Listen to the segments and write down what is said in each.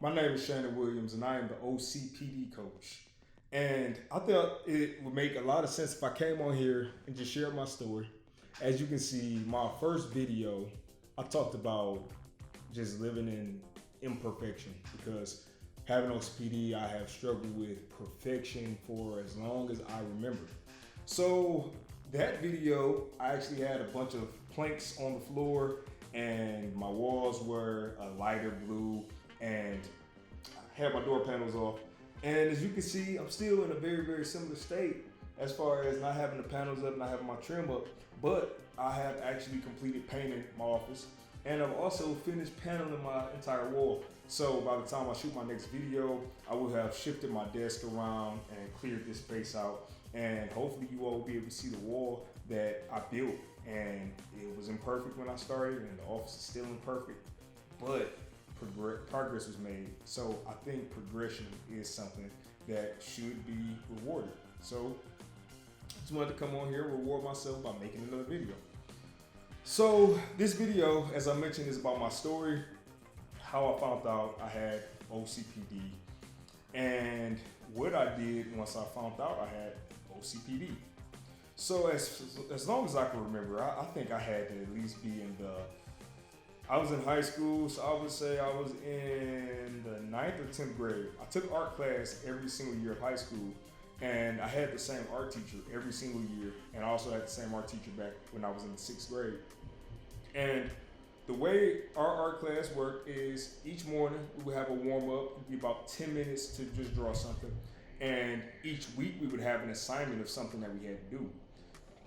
My name is Shannon Williams, and I am the OCPD coach. And I thought it would make a lot of sense if I came on here and just shared my story. As you can see, my first video, I talked about just living in imperfection because having OCPD, I have struggled with perfection for as long as I remember. So that video, I actually had a bunch of planks on the floor and my walls were a lighter blue and I had my door panels off. And as you can see, I'm still in a very, very similar state as far as not having the panels up, not having my trim up, but I have actually completed painting my office and I've also finished paneling my entire wall. So by the time I shoot my next video, I will have shifted my desk around and cleared this space out. And hopefully you all will be able to see the wall that I built. And it was imperfect when I started and the office is still imperfect, but progress was made. So I think progression is something that should be rewarded. So I just wanted to come on here and reward myself by making another video. So this video, as I mentioned, is about my story, how I found out I had OCPD, and what I did once I found out I had OCPD. So as long as I can remember, I think I had to at least be in I was in high school, so I would say I was in the 9th or 10th grade. I took art class every single year of high school, and I had the same art teacher every single year, and I also had the same art teacher back when I was in the 6th grade. And the way our art class worked is each morning we would have a warm-up, it would be about 10 minutes to just draw something, and each week we would have an assignment of something that we had to do.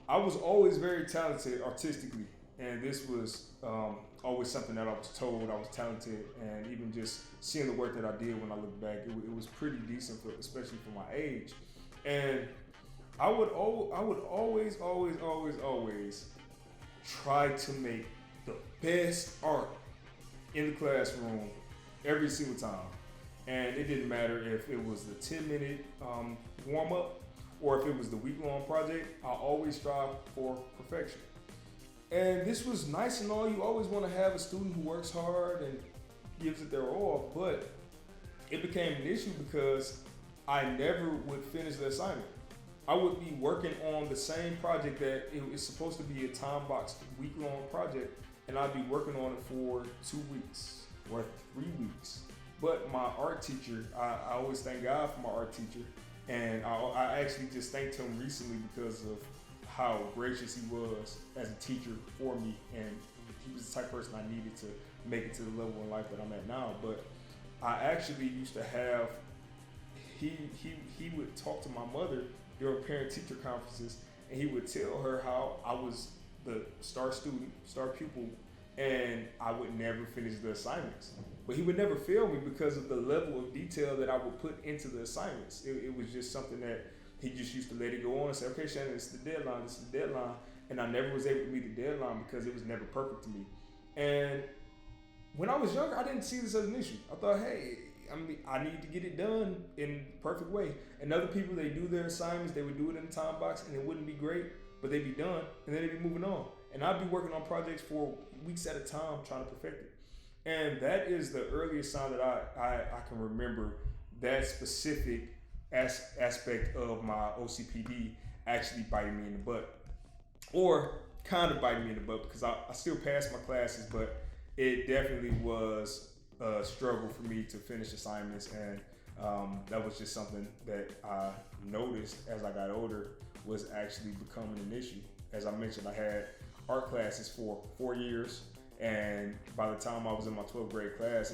I was always very talented artistically, and this was always something that I was told I was talented, and even just seeing the work that I did when I look back, it was pretty decent, especially for my age. And I would always try to make the best art in the classroom every single time. And it didn't matter if it was the 10-minute warm-up or if it was the week-long project, I always strive for perfection. And this was nice and all. You always want to have a student who works hard and gives it their all, but it became an issue because I never would finish the assignment. I would be working on the same project that it's supposed to be a time-boxed week-long project, and I'd be working on it for 2 weeks or 3 weeks. But my art teacher, I always thank God for my art teacher, and I actually just thanked him recently because of how gracious he was as a teacher for me, and he was the type of person I needed to make it to the level in life that I'm at now. But I actually used to have, he would talk to my mother during parent-teacher conferences, and he would tell her how I was the star student, star pupil, and I would never finish the assignments. But he would never fail me because of the level of detail that I would put into the assignments. It was just something that he just used to let it go on and say, okay, Shannon, this is the deadline. And I never was able to meet the deadline because it was never perfect to me. And when I was younger, I didn't see this as an issue. I thought, hey, I need to get it done in the perfect way. And other people, they do their assignments, they would do it in the time box and it wouldn't be great, but they'd be done and then they'd be moving on. And I'd be working on projects for weeks at a time trying to perfect it. And that is the earliest sign that I can remember that specific aspect of my OCPD actually biting me in the butt, or kind of biting me in the butt, because I still passed my classes, but it definitely was a struggle for me to finish assignments, and that was just something that I noticed as I got older was actually becoming an issue. As I mentioned, I had art classes for 4 years, and by the time I was in my 12th grade class,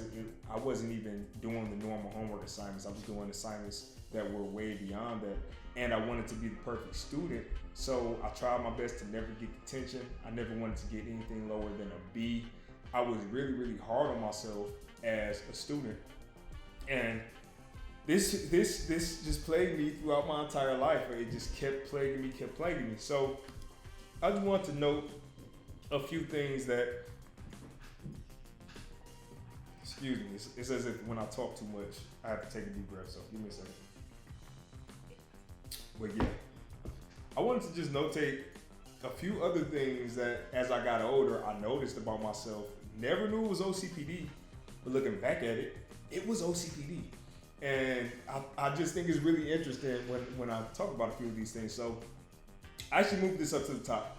I wasn't even doing the normal homework assignments. I was doing assignments that were way beyond that, and I wanted to be the perfect student, so I tried my best to never get detention. I never wanted to get anything lower than a B. I was really, really hard on myself as a student, and this just plagued me throughout my entire life. It just kept plaguing me. So I just want to note a few things that, excuse me, it's as if when I talk too much, I have to take a deep breath, so give me a second. But yeah, I wanted to just notate a few other things that as I got older, I noticed about myself. Never knew it was OCPD, but looking back at it, it was OCPD. And I just think it's really interesting when I talk about a few of these things. So I actually moved this up to the top.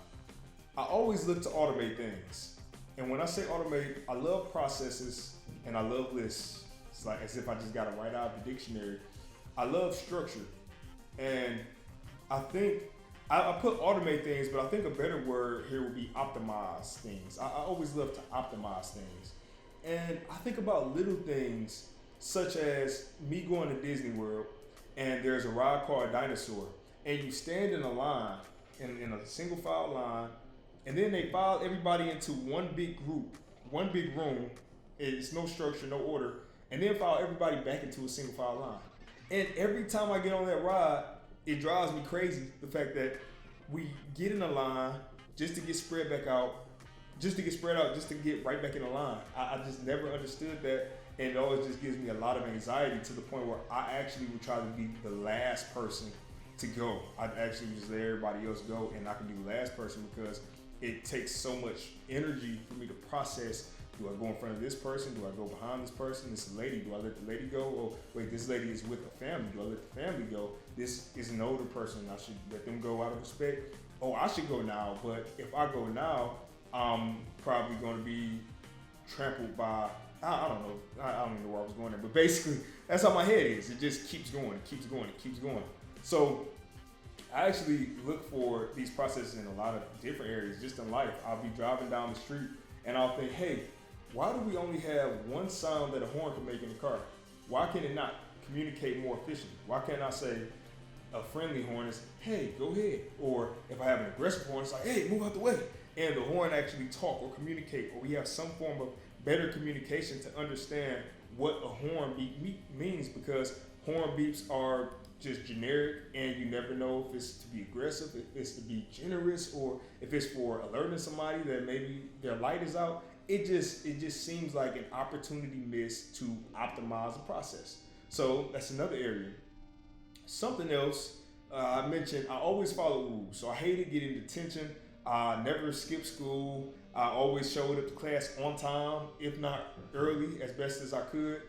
I always look to automate things. And when I say automate, I love processes and I love lists. It's like as if I just got to write out the dictionary. I love structure. And I think I put automate things, but I think a better word here would be optimize things. I always love to optimize things. And I think about little things such as me going to Disney World and there's a ride called Dinosaur and you stand in a line, in a single file line, and then they file everybody into one big group, one big room. It's no structure, no order, and then file everybody back into a single file line. And every time I get on that ride, it drives me crazy, the fact that we get in a line just to get spread back out, just to get right back in the line. I just never understood that, and it always just gives me a lot of anxiety to the point where I actually would try to be the last person to go. I'd actually just let everybody else go, and I can be the last person because it takes so much energy for me to process. Do I go in front of this person? Do I go behind this person? This lady, do I let the lady go? Oh, wait, this lady is with a family. Do I let the family go? This is an older person. I should let them go out of respect. Oh, I should go now. But if I go now, I'm probably going to be trampled by, I don't know. I don't even know where I was going there. But basically, that's how my head is. It just keeps going, it keeps going, it keeps going. So I actually look for these processes in a lot of different areas, just in life. I'll be driving down the street and I'll think, hey, why do we only have one sound that a horn can make in the car? Why can it not communicate more efficiently? Why can't I say a friendly horn is, hey, go ahead? Or if I have an aggressive horn, it's like, hey, move out the way. And the horn actually talk or communicate, or we have some form of better communication to understand what a horn beep means, because horn beeps are just generic and you never know if it's to be aggressive, if it's to be generous, or if it's for alerting somebody that maybe their light is out. It just seems like an opportunity missed to optimize the process. So that's another area. Something else I mentioned, I always follow rules. So I hated getting detention. I never skipped school. I always showed up to class on time, if not early, as best as I could.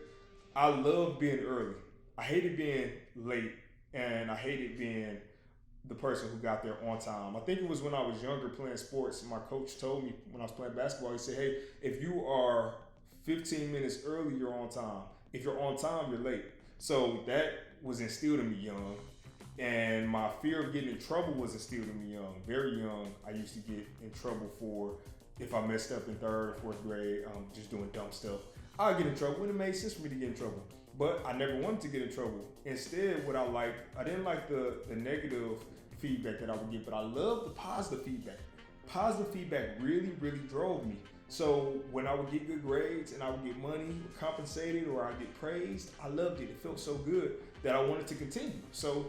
I love being early. I hated being late, and I hated being the person who got there on time. I think it was when I was younger playing sports, my coach told me when I was playing basketball, he said, hey, if you are 15 minutes early, you're on time. If you're on time, you're late. So that was instilled in me young. And my fear of getting in trouble was instilled in me young. Very young, I used to get in trouble for if I messed up in 3rd or 4th grade, just doing dumb stuff. I'd get in trouble when it made sense for me to get in trouble. But I never wanted to get in trouble. Instead, what I didn't like the negative feedback that I would get, but I love the positive feedback. Positive feedback really, really drove me. So when I would get good grades and I would get money compensated or I'd get praised, I loved it. It felt so good that I wanted to continue. So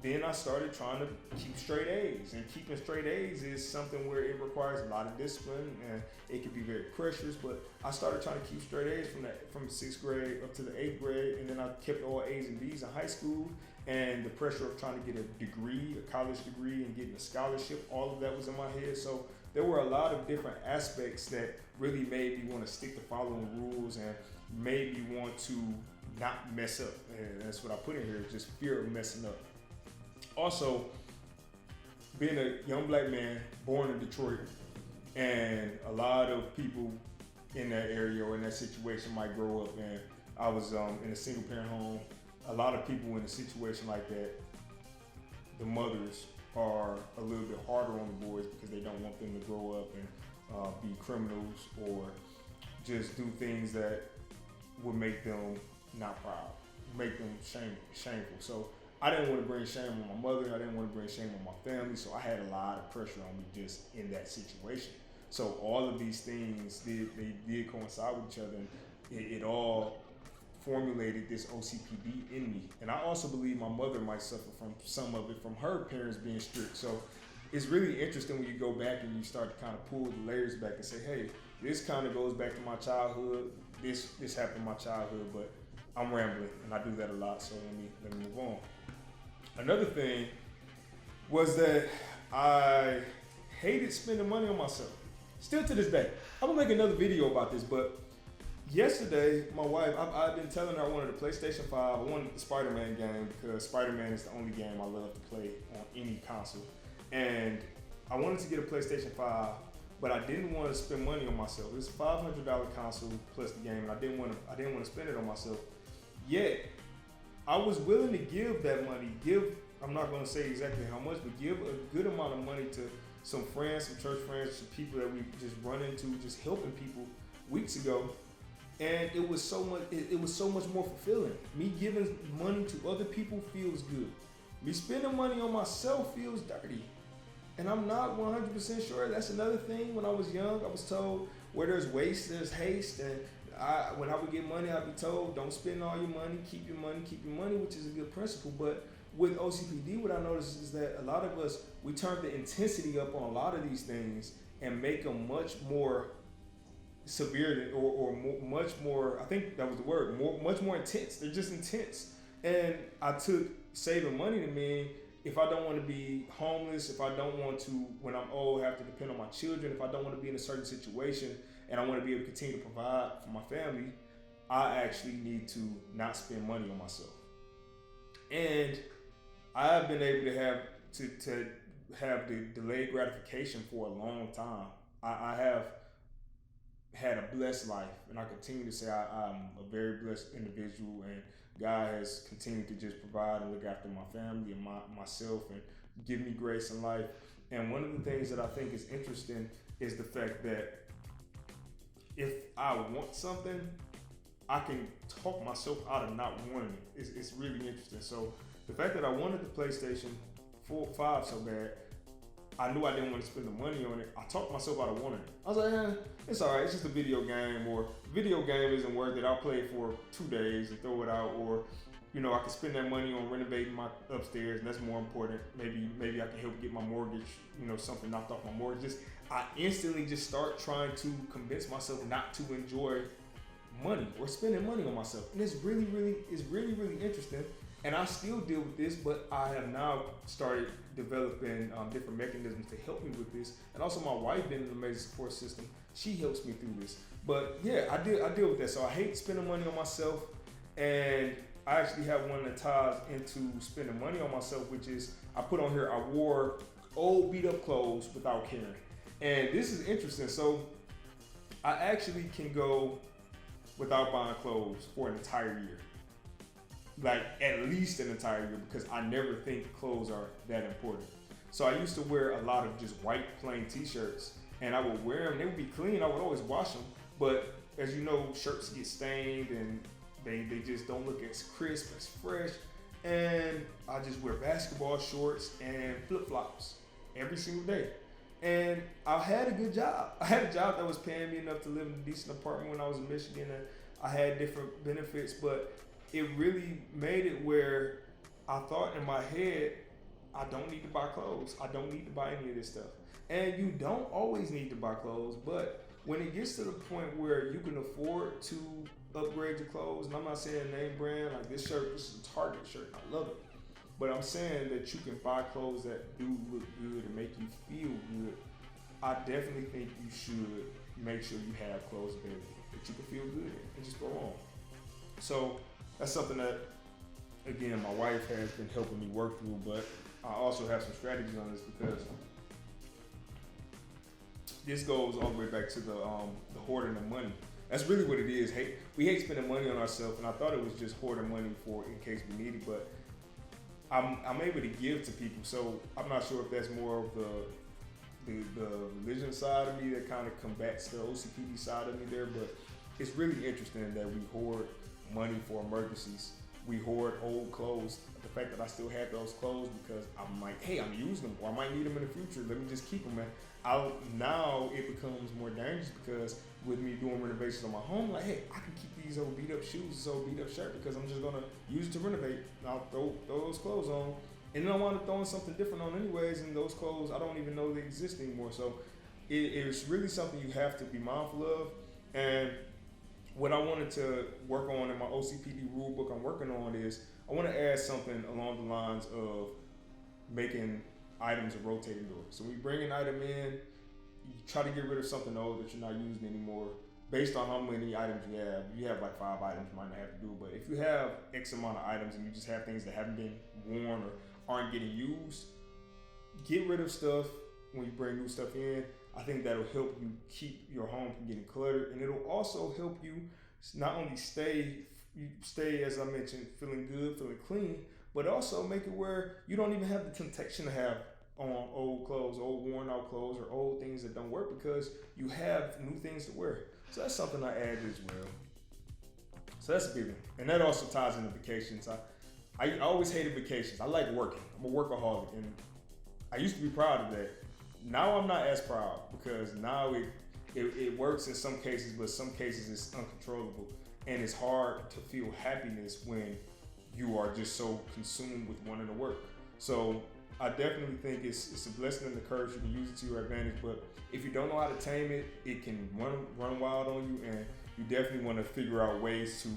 then I started trying to keep straight A's, and keeping straight A's is something where it requires a lot of discipline and it can be very pressurous, but I started trying to keep straight A's from 6th grade up to the 8th grade, and then I kept all A's and B's in high school, and the pressure of trying to get a degree, a college degree, and getting a scholarship, all of that was in my head. So there were a lot of different aspects that really made me want to stick to following rules and made me want to not mess up, and that's what I put in here, just fear of messing up. Also, being a young black man born in Detroit, and a lot of people in that area or in that situation might grow up, and I was in a single parent home. A lot of people in a situation like that, the mothers are a little bit harder on the boys because they don't want them to grow up and be criminals or just do things that would make them not proud, make them shameful. So I didn't want to bring shame on my mother. I didn't want to bring shame on my family. So I had a lot of pressure on me just in that situation. So all of these things did coincide with each other, and it all formulated this OCPD in me. And I also believe my mother might suffer from some of it from her parents being strict. So it's really interesting when you go back and you start to kind of pull the layers back and say, hey, this kind of goes back to my childhood. This happened in my childhood, but I'm rambling and I do that a lot. So let me move on. Another thing was that I hated spending money on myself. Still to this day. I'm gonna make another video about this, but Yesterday, my wife, I've been telling her I wanted a PlayStation 5. I wanted the Spider-Man game because Spider-Man is the only game I love to play on any console. And I wanted to get a PlayStation 5, but I didn't want to spend money on myself. It's a $500 console plus the game, and I didn't want to spend it on myself. Yet, I was willing to give that money. I'm not going to say exactly how much, but give a good amount of money to some friends, some church friends, some people that we just run into, just helping people weeks ago. And it was so much. It was so much more fulfilling. Me giving money to other people feels good. Me spending money on myself feels dirty. And I'm not 100% sure. That's another thing. When I was young, I was told where there's waste, there's haste. And when I would get money, I'd be told, don't spend all your money, keep your money, which is a good principle. But with OCPD, what I noticed is that a lot of us, we turn the intensity up on a lot of these things and make them much more severe or much more, I think that was the word, much more intense. They're just intense. And I took saving money to mean if I don't want to be homeless, if I don't want to, when I'm old, have to depend on my children, if I don't want to be in a certain situation and I want to be able to continue to provide for my family, I actually need to not spend money on myself. And I've been able to have the delayed gratification for a long time. I have had a blessed life, and I continue to say I'm a very blessed individual, and God has continued to just provide and look after my family and myself and give me grace in life. And one of the things that I think is interesting is the fact that if I want something, I can talk myself out of not wanting it. It's really interesting. So the fact that I wanted the PlayStation 5 so bad, I knew I didn't want to spend the money on it. I talked myself out of wanting it. I was like, it's all right. It's just a video game, or video game isn't worth it. I'll play it for 2 days and throw it out, or I can spend that money on renovating my upstairs, and that's more important. Maybe I can help get my mortgage, something knocked off my mortgage. I instantly just start trying to convince myself not to enjoy money or spending money on myself, and it's really, really interesting. And I still deal with this, but I have now started developing different mechanisms to help me with this. And also my wife being an amazing support system, she helps me through this. But yeah, I deal with that. So I hate spending money on myself, and I actually have one that ties into spending money on myself, which is I put on here, I wore old beat up clothes without caring. And this is interesting. So I actually can go without buying clothes for an entire year. Like at least an entire year, because I never think clothes are that important. So I used to wear a lot of just white plain t-shirts, and I would wear them. They would be clean. I would always wash them. But as you know, shirts get stained and they just don't look as crisp, as fresh. And I just wear basketball shorts and flip-flops every single day. And I had a good job. I had a job that was paying me enough to live in a decent apartment when I was in Michigan, and I had different benefits, but it really made it where I thought in my head, I don't need to buy clothes. I don't need to buy any of this stuff. And you don't always need to buy clothes, but when it gets to the point where you can afford to upgrade your clothes, and I'm not saying name brand, like this shirt, this is a Target shirt, I love it. But I'm saying that you can buy clothes that do look good and make you feel good. I definitely think you should make sure you have clothes available that you can feel good in and just go on. So that's something that, again, my wife has been helping me work through, but I also have some strategies on this because this goes all the way back to the hoarding of money. That's really what it is. We hate spending money on ourselves, and I thought it was just hoarding money for in case we need it, but I'm able to give to people, so I'm not sure if that's more of the religion side of me that kind of combats the OCPD side of me there, but it's really interesting that we hoard money for emergencies. We hoard old clothes. The fact that I still have those clothes because I'm like, hey, I'm using them, or I might need them in the future. Let me just keep them. Now it becomes more dangerous because with me doing renovations on my home, like, hey, I can keep these old beat up shoes, this old beat up shirt, because I'm just gonna use it to renovate. And I'll throw those clothes on, and then I wind up throwing something different on anyways. And those clothes, I don't even know they exist anymore. So it's really something you have to be mindful of. And what I wanted to work on in my OCPD rule book I'm working on is I want to add something along the lines of making items a rotating door. So when you bring an item in, you try to get rid of something old that you're not using anymore. based on how many items you have like 5 items you might not have to do, but if you have X amount of items and you just have things that haven't been worn or aren't getting used, get rid of stuff when you bring new stuff in. I think that'll help you keep your home from getting cluttered, and it'll also help you not only stay, as I mentioned, feeling good, feeling clean, but also make it where you don't even have the temptation to have on old clothes, old worn out clothes, or old things that don't work, because you have new things to wear. So that's something I added as well. So that's a big one. And that also ties into vacations. I always hated vacations. I like working. I'm a workaholic, and I used to be proud of that. Now I'm not as proud, because now it works in some cases, but some cases it's uncontrollable. And it's hard to feel happiness when you are just so consumed with wanting to work. So I definitely think it's a blessing and a curse. You can use it to your advantage, but if you don't know how to tame it, it can run wild on you, and you definitely want to figure out ways to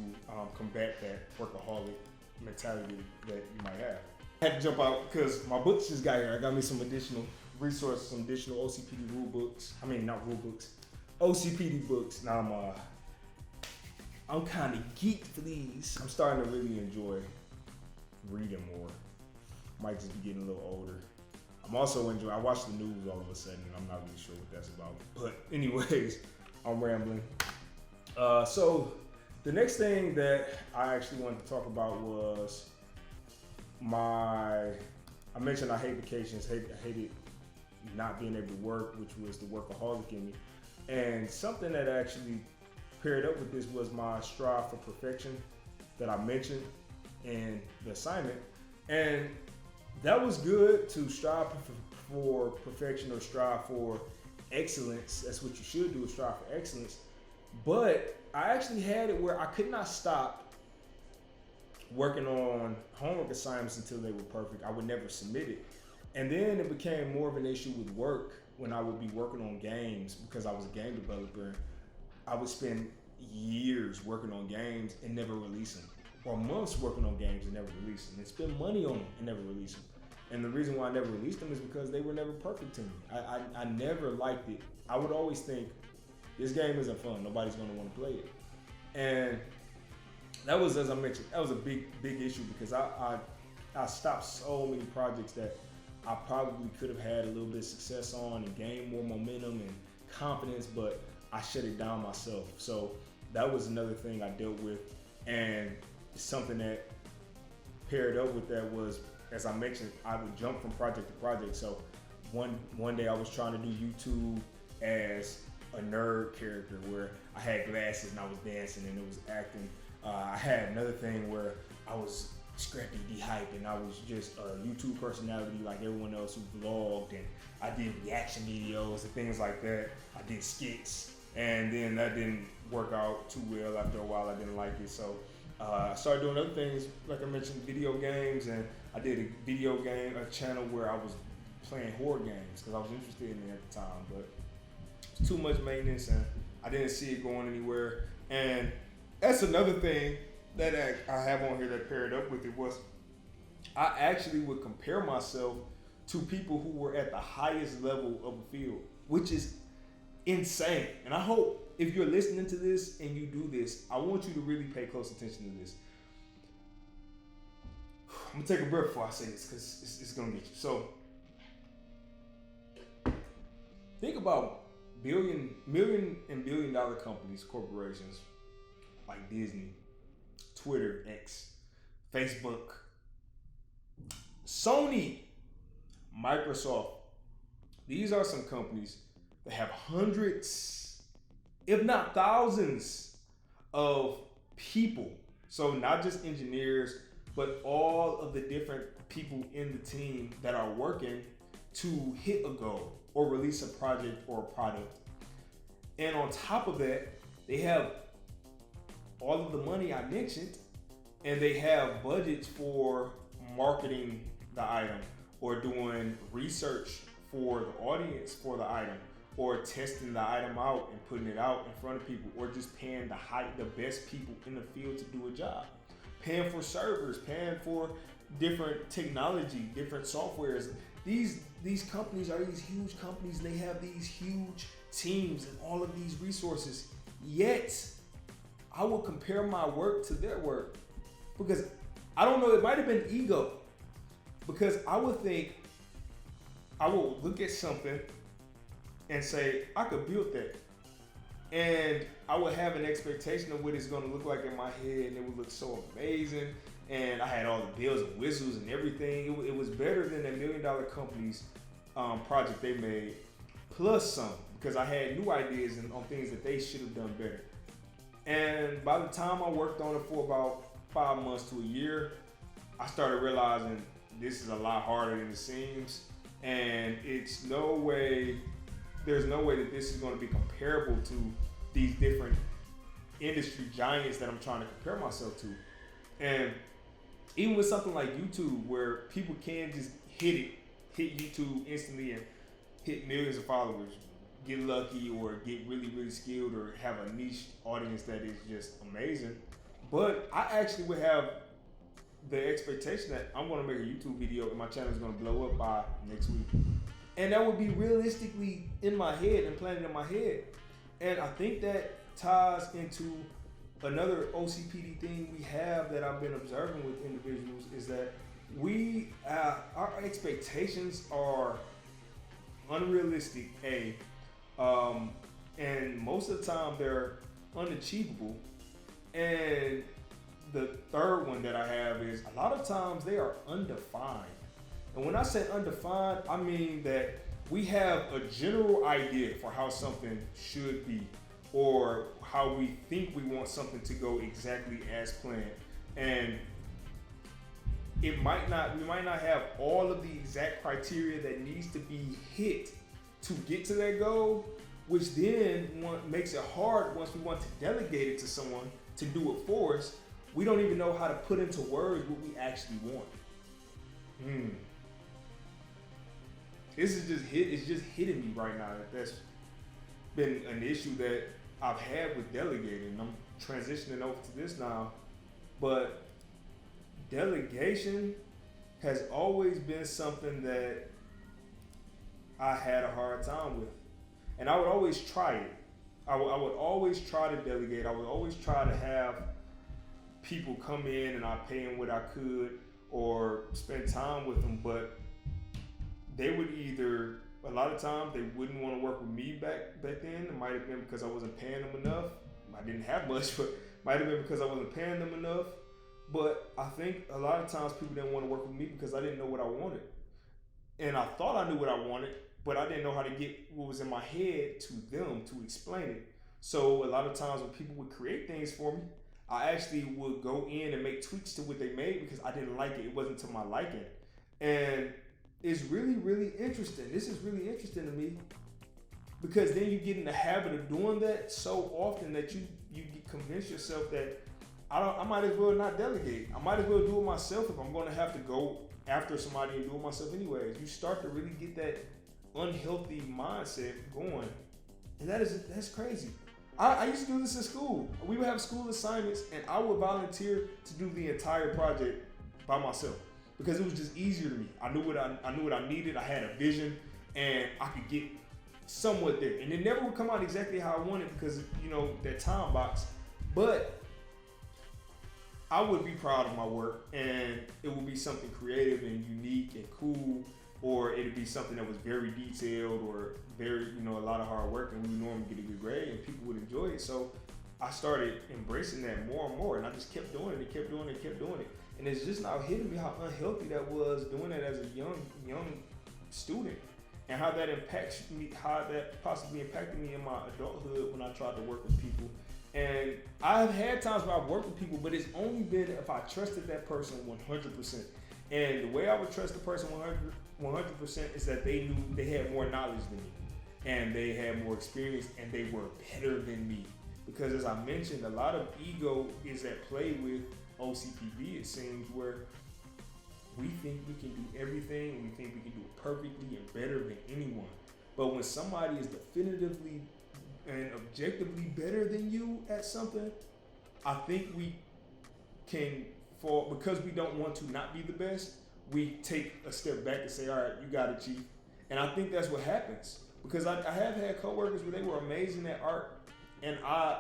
combat that workaholic mentality that you might have. I had to jump out because my books just got here. I got me some additional resources, some additional OCPD rule books. I mean, not rule books, OCPD books. Now I'm kind of geeked for these. I'm starting to really enjoy reading more. Might just be getting a little older. I'm also enjoying, I watch the news all of a sudden, and I'm not really sure what that's about. But anyways, I'm rambling. So the next thing that I actually wanted to talk about was I mentioned I hate vacations, I hated not being able to work, which was the workaholic in me. And something that actually paired up with this was my strive for perfection that I mentioned in the assignment. And that was good, to strive for perfection or strive for excellence. That's what you should do, is strive for excellence. But I actually had it where I could not stop working on homework assignments until they were perfect. I would never submit it. And then it became more of an issue with work when I would be working on games, because I was a game developer. I would spend years working on games and never release them, or months working on games and never release them, and spend money on them and never release them. And the reason why I never released them is because they were never perfect to me. I never liked it. I would always think, this game isn't fun. Nobody's going to want to play it. And that was, as I mentioned, that was a big issue, because I stopped so many projects that I probably could have had a little bit of success on and gained more momentum and confidence, but I shut it down myself. So that was another thing I dealt with. And something that paired up with that was, as I mentioned, I would jump from project to project. So one day I was trying to do YouTube as a nerd character where I had glasses and I was dancing and it was acting. I had another thing where I was Scrappy D Hype and I was just a YouTube personality like everyone else who vlogged, and I did reaction videos and things like that. I did skits, and then that didn't work out too well. After a while I didn't like it, so I started doing other things, like I mentioned, video games, and I did a channel where I was playing horror games because I was interested in it at the time, but it was too much maintenance and I didn't see it going anywhere. And that's another thing that I have on here that paired up with it was I actually would compare myself to people who were at the highest level of a field, which is insane. And I hope if you're listening to this and you do this, I want you to really pay close attention to this. I'm gonna take a breath before I say this because it's gonna get you. So think about million and billion dollar companies, corporations like Disney, Twitter, X, Facebook, Sony, Microsoft. These are some companies that have hundreds, if not thousands, of people. So not just engineers, but all of the different people in the team that are working to hit a goal or release a project or a product. And on top of that, they have all of the money I mentioned, and they have budgets for marketing the item or doing research for the audience for the item, or testing the item out and putting it out in front of people, or just paying the best people in the field to do a job, paying for servers, paying for different technology, different softwares. These companies are these huge companies, and they have these huge teams and all of these resources. Yet, I will compare my work to their work because I don't know, it might have been ego because I would think, I will look at something and say, I could build that. And I would have an expectation of what it's going to look like in my head, and it would look so amazing. And I had all the bells and whistles and everything. It was better than that $1 Million Companies project they made, plus some, because I had new ideas on things that they should have done better. And by the time I worked on it for about 5 months to a year, I started realizing this is a lot harder than it seems. And there's no way that this is going to be comparable to these different industry giants that I'm trying to compare myself to. And even with something like YouTube, where people can just hit YouTube instantly and hit millions of followers, get lucky or get really, really skilled or have a niche audience that is just amazing. But I actually would have the expectation that I'm going to make a YouTube video and my channel is going to blow up by next week. And that would be realistically in my head and planning in my head. And I think that ties into another OCPD thing we have that I've been observing with individuals is that our expectations are unrealistic, and most of the time they're unachievable. And the third one that I have is a lot of times they are undefined. And when I say undefined, I mean that we have a general idea for how something should be or how we think we want something to go exactly as planned. And we might not have all of the exact criteria that needs to be hit to get to that goal, which then makes it hard once we want to delegate it to someone to do it for us. We don't even know how to put into words what we actually want. This is it's just hitting me right now. That's been an issue that I've had with delegating. I'm transitioning over to this now, but delegation has always been something that I had a hard time with, and I would always try it. I would always try to delegate. I would always try to have people come in and I pay them what I could or spend time with them, but they would either, a lot of times they wouldn't want to work with me back then. It might have been because I wasn't paying them enough. I didn't have much, but might have been because I wasn't paying them enough. But I think a lot of times people didn't want to work with me because I didn't know what I wanted. And I thought I knew what I wanted, but I didn't know how to get what was in my head to them to explain it. So a lot of times when people would create things for me, I actually would go in and make tweaks to what they made because I didn't like it. It wasn't to my liking. And it's really, really interesting. This is really interesting to me because then you get in the habit of doing that so often that you convince yourself that I might as well not delegate. I might as well do it myself if I'm going to have to go after somebody and do it myself anyways. You start to really get that unhealthy mindset going, and that's crazy. I used to do this in school. We would have school assignments, and I would volunteer to do the entire project by myself because it was just easier to me. I knew what I needed. I had a vision, and I could get somewhat there. And it never would come out exactly how I wanted because that time box, but I would be proud of my work, and it would be something creative and unique and cool, or it'd be something that was very detailed or very, a lot of hard work, and we would normally get a good grade and people would enjoy it. So I started embracing that more and more, and I just kept doing it, kept doing it. And it's just now hitting me how unhealthy that was doing it as a young student, and how that impacts me, how that possibly impacted me in my adulthood when I tried to work with people. And I've had times where I've worked with people, but it's only been if I trusted that person 100%. And the way I would trust the person 100% is that they knew they had more knowledge than me, and they had more experience, and they were better than me. Because as I mentioned, a lot of ego is at play with OCPD, it seems, where we think we can do everything, and we think we can do it perfectly and better than anyone. But when somebody is definitively and objectively better than you at something, I think we can fall, because we don't want to not be the best, we take a step back and say, all right, you got it, chief. And I think that's what happens, because I have had coworkers where they were amazing at art, And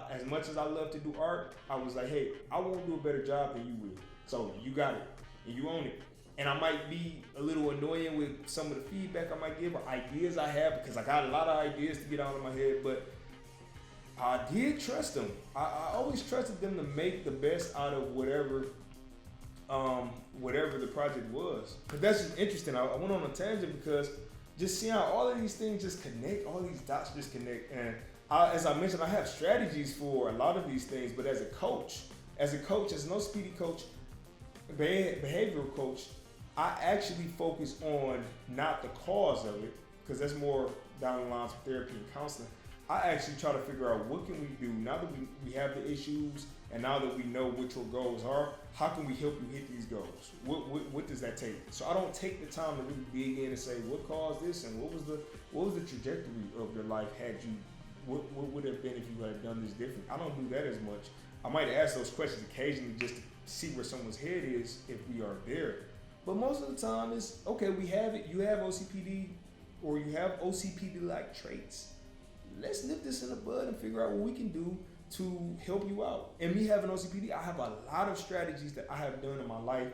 as much as I love to do art, I was like, hey, I won't do a better job than you will. So you got it, and you own it. And I might be a little annoying with some of the feedback I might give or ideas I have, because I got a lot of ideas to get out of my head, but I did trust them. I always trusted them to make the best out of whatever the project was. But that's just interesting. I went on a tangent because just seeing how all of these things just connect, all these dots just connect. And as I mentioned, I have strategies for a lot of these things, but as a coach, as an OCPD coach, behavioral coach, I actually focus on not the cause of it, because that's more down the lines of therapy and counseling. I actually try to figure out what can we do now that we have the issues, and now that we know what your goals are, how can we help you hit these goals? What does that take? So I don't take the time to really dig in and say what caused this and what was the trajectory of your life had you, what would have been if you had done this different. I don't do that as much. I might ask those questions occasionally just to see where someone's head is if we are there. But most of the time it's, okay, we have it, you have OCPD or you have OCPD-like traits. Let's nip this in the bud and figure out what we can do to help you out. And me having OCPD, I have a lot of strategies that I have done in my life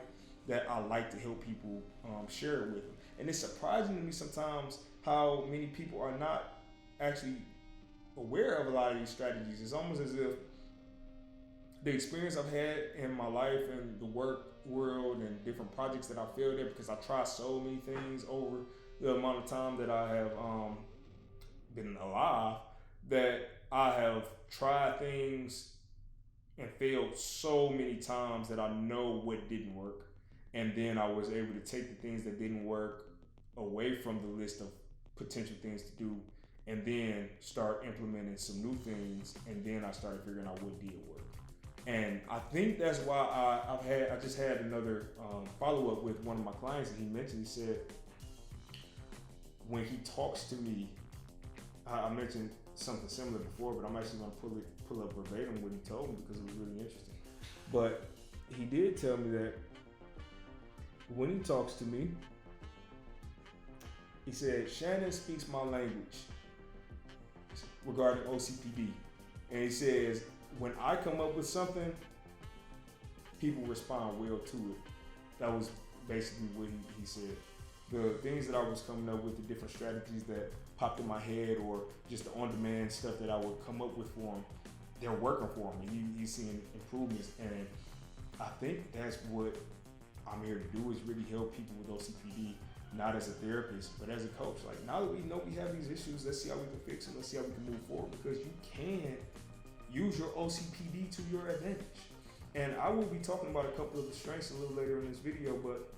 that I like to help people share it with them. And it's surprising to me sometimes how many people are not actually aware of a lot of these strategies. It's almost as if the experience I've had in my life and the work world and different projects that I failed at, because I tried so many things over the amount of time that I have been alive, that I have tried things and failed so many times that I know what didn't work. And then I was able to take the things that didn't work away from the list of potential things to do, and then start implementing some new things. And then I started figuring out what did work. And I think that's why I just had another follow-up with one of my clients, and he mentioned, he said, when he talks to me, I mentioned something similar before, but I'm actually going to pull up verbatim what he told me because it was really interesting. But he did tell me that when he talks to me, he said, Shannon speaks my language regarding OCPD. And he says, when I come up with something, people respond well to it. That was basically what he said. The things that I was coming up with, the different strategies that popped in my head, or just the on-demand stuff that I would come up with for him, they're working for him, and he's seeing improvements. And I think that's what I'm here to do, is really help people with OCPD, not as a therapist, but as a coach. Like, now that we know we have these issues, let's see how we can fix them. Let's see how we can move forward, because you can use your OCPD to your advantage. And I will be talking about a couple of the strengths a little later in this video, but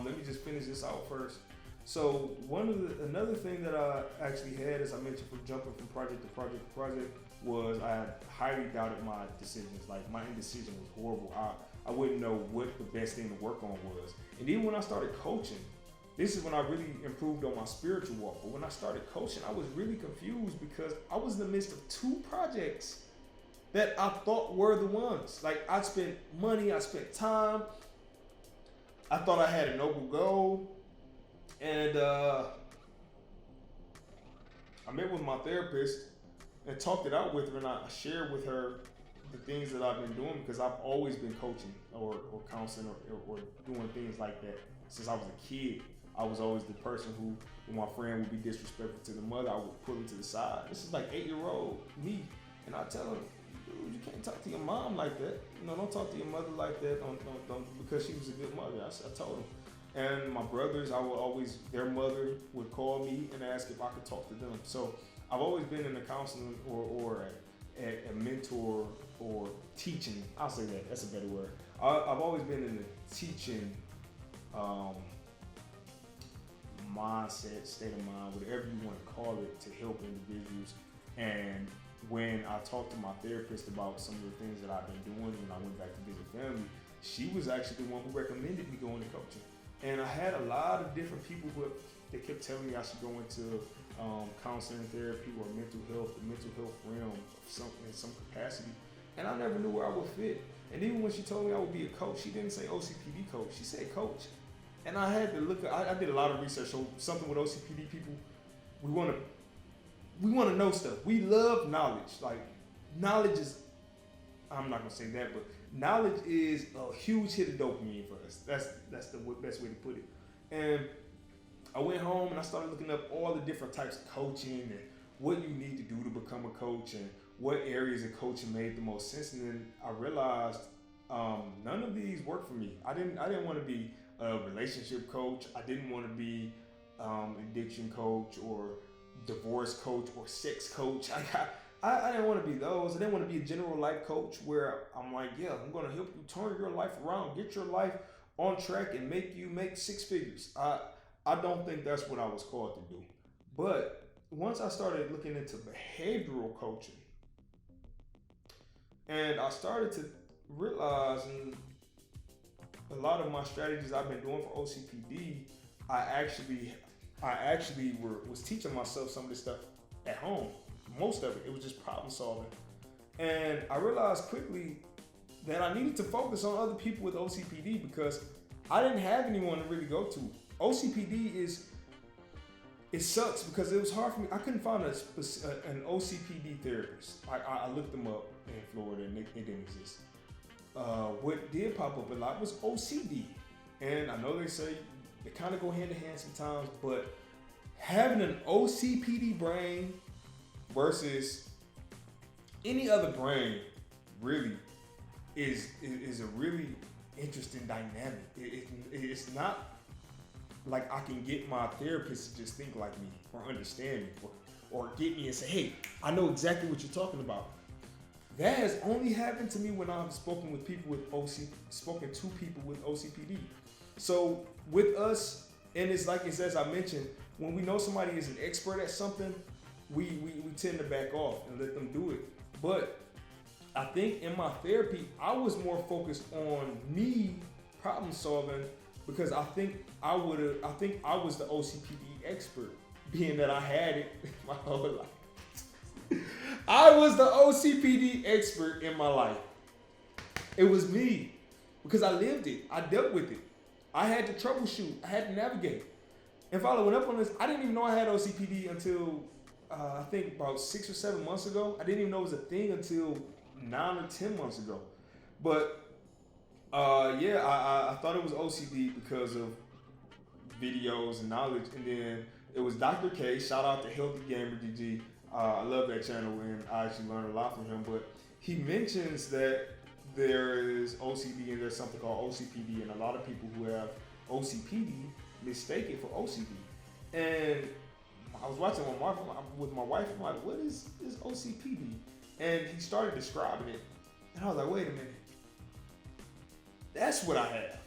let me just finish this out first. So another thing that I actually had, as I mentioned, from jumping from project to project to project, was I had highly doubted my decisions. Like, my indecision was horrible. I wouldn't know what the best thing to work on was. And even when I started coaching, this is when I really improved on my spiritual walk. But when I started coaching, I was really confused because I was in the midst of two projects that I thought were the ones. Like, I spent money, I spent time. I thought I had a noble goal. And I met with my therapist and talked it out with her, and I shared with her the things that I've been doing, because I've always been coaching or counseling or doing things like that since I was a kid. I was always the person who, when my friend would be disrespectful to the mother, I would pull him to the side. This is like 8-year-old me, and I tell him, dude, you can't talk to your mom like that. You know, don't talk to your mother like that. Don't, because she was a good mother. I told him. And my brothers, I would always, their mother would call me and ask if I could talk to them. So I've always been in the counseling or a mentor or teaching. I'll say that. That's a better word. I've always been in the teaching mindset, state of mind, whatever you want to call it, to help individuals. And when I talked to my therapist about some of the things that I've been doing when I went back to visit family, she was actually the one who recommended me going to coaching. And I had a lot of different people that kept telling me I should go into counseling, therapy, or the mental health realm in some capacity. And I never knew where I would fit. And even when she told me I would be a coach, she didn't say OCPD coach, she said coach. And I had to look, I did a lot of research. So something with OCPD people, we want to we want to know stuff. We love knowledge. Like knowledge is, I'm not gonna say that, but knowledge is a huge hit of dopamine for us. That's the best way to put it. And I went home and I started looking up all the different types of coaching and what you need to do to become a coach and what areas of coaching made the most sense. And then I realized none of these worked for me. I didn't want to be a relationship coach. I didn't want to be addiction coach or divorce coach or sex coach. I didn't want to be those. I didn't want to be a general life coach where I'm like, yeah, I'm going to help you turn your life around, get your life on track and make you make six figures. I don't think that's what I was called to do. But once I started looking into behavioral coaching and I started to realize a lot of my strategies I've been doing for OCPD, I actually was teaching myself some of this stuff at home. Most of it was just problem solving. And I realized quickly that I needed to focus on other people with OCPD because I didn't have anyone to really go to. OCPD it sucks because it was hard for me. I couldn't find an OCPD therapist. I looked them up in Florida and they didn't exist. What did pop up a lot was OCD. And I know they say they kind of go hand in hand sometimes, but having an OCPD brain versus any other brain really is a really interesting dynamic. It's not like I can get my therapist to just think like me or understand me or get me and say, hey, I know exactly what you're talking about. That has only happened to me when I've spoken to people with OCPD. So with us, and it's like it's as I mentioned, when we know somebody is an expert at something, we tend to back off and let them do it. But I think in my therapy, I was more focused on me problem solving because I think I was the OCPD expert, being that I had it my whole life. I was the OCPD expert in my life. It was me because I lived it. I dealt with it. I had to troubleshoot. I had to navigate. And following up on this, I didn't even know I had OCPD until I think about 6 or 7 months ago. I didn't even know it was a thing until 9 or 10 months ago. But I thought it was OCD because of videos and knowledge. And then it was Dr. K. Shout out to Healthy Gamer GG. I love that channel and I actually learned a lot from him. But he mentions that there is OCD and there's something called OCPD, and a lot of people who have OCPD mistake it for OCD. And I was watching with my wife. I'm like, what is OCPD? And he started describing it, and I was like, wait a minute, that's what I have.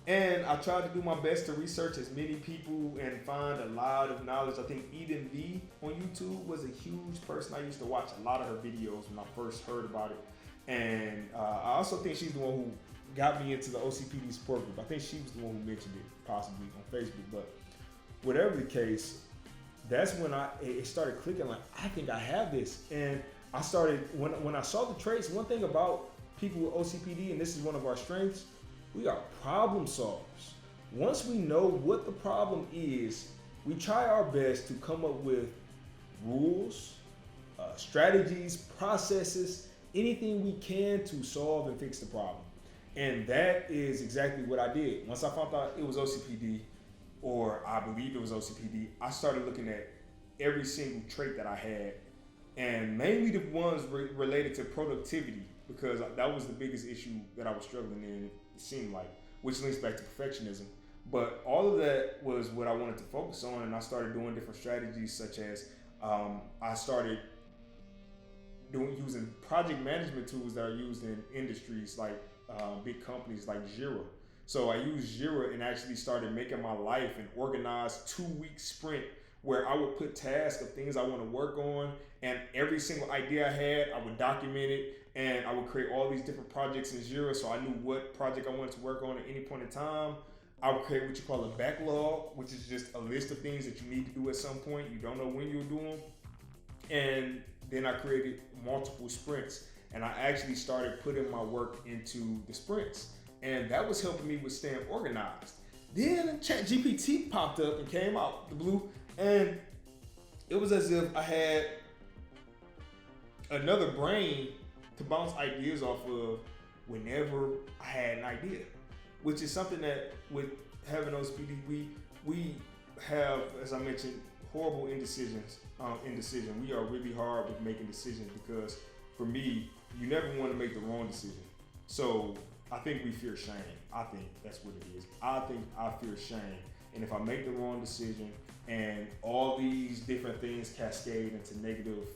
And I tried to do my best to research as many people and find a lot of knowledge. I think Eden V on YouTube was a huge person. I used to watch a lot of her videos when I first heard about it. And I also think she's the one who got me into the OCPD support group. I think she was the one who mentioned it possibly on Facebook. But whatever the case, that's when it started clicking, like, I think I have this. And I started, when I saw the traits, one thing about people with OCPD, and this is one of our strengths, we are problem solvers. Once we know what the problem is, we try our best to come up with rules, strategies, processes, anything we can to solve and fix the problem. And that is exactly what I did. Once I found out it was OCPD, or I believe it was OCPD, I started looking at every single trait that I had, and mainly the ones related to productivity, because that was the biggest issue that I was struggling in, it seemed like, which links back to perfectionism. But all of that was what I wanted to focus on, and I started doing different strategies, such as I started using project management tools that are used in industries like big companies like JIRA. So I used JIRA and actually started making my life an organized 2-week sprint where I would put tasks of things I want to work on, and every single idea I had, I would document it, and I would create all these different projects in JIRA so I knew what project I wanted to work on at any point in time. I would create what you call a backlog, which is just a list of things that you need to do at some point. You don't know when you'll do them. And then I created multiple sprints, and I actually started putting my work into the sprints. And that was helping me with staying organized. Then ChatGPT popped up and came out the blue, and it was as if I had another brain to bounce ideas off of whenever I had an idea, which is something that with having OCPD, we have, as I mentioned, horrible indecision. We are really hard with making decisions because for me, you never want to make the wrong decision. So I think we fear shame. I think that's what it is. I think I fear shame. And if I make the wrong decision and all these different things cascade into negative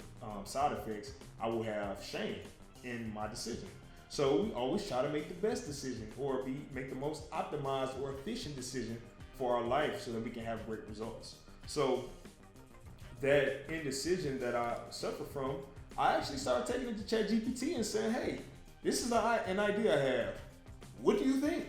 side effects, I will have shame in my decision. So we always try to make the best decision or make the most optimized or efficient decision for our life so that we can have great results. So that indecision that I suffer from, I actually started taking it to ChatGPT and saying, hey, this is an idea I have. What do you think?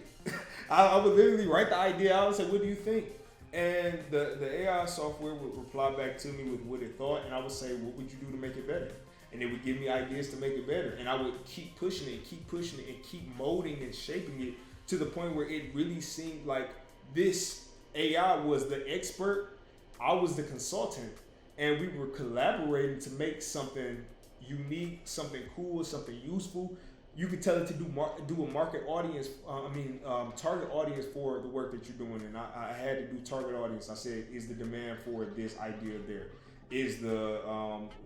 I would literally write the idea out and say, what do you think? And the AI software would reply back to me with what it thought, and I would say, what would you do to make it better? And it would give me ideas to make it better. And I would keep pushing it, and keep molding and shaping it to the point where it really seemed like this AI was the expert, I was the consultant, and we were collaborating to make something unique, something cool, something useful. You could tell it to do a market audience, target audience for the work that you're doing. And I had to do target audience. I said, is the demand for this idea there? Is the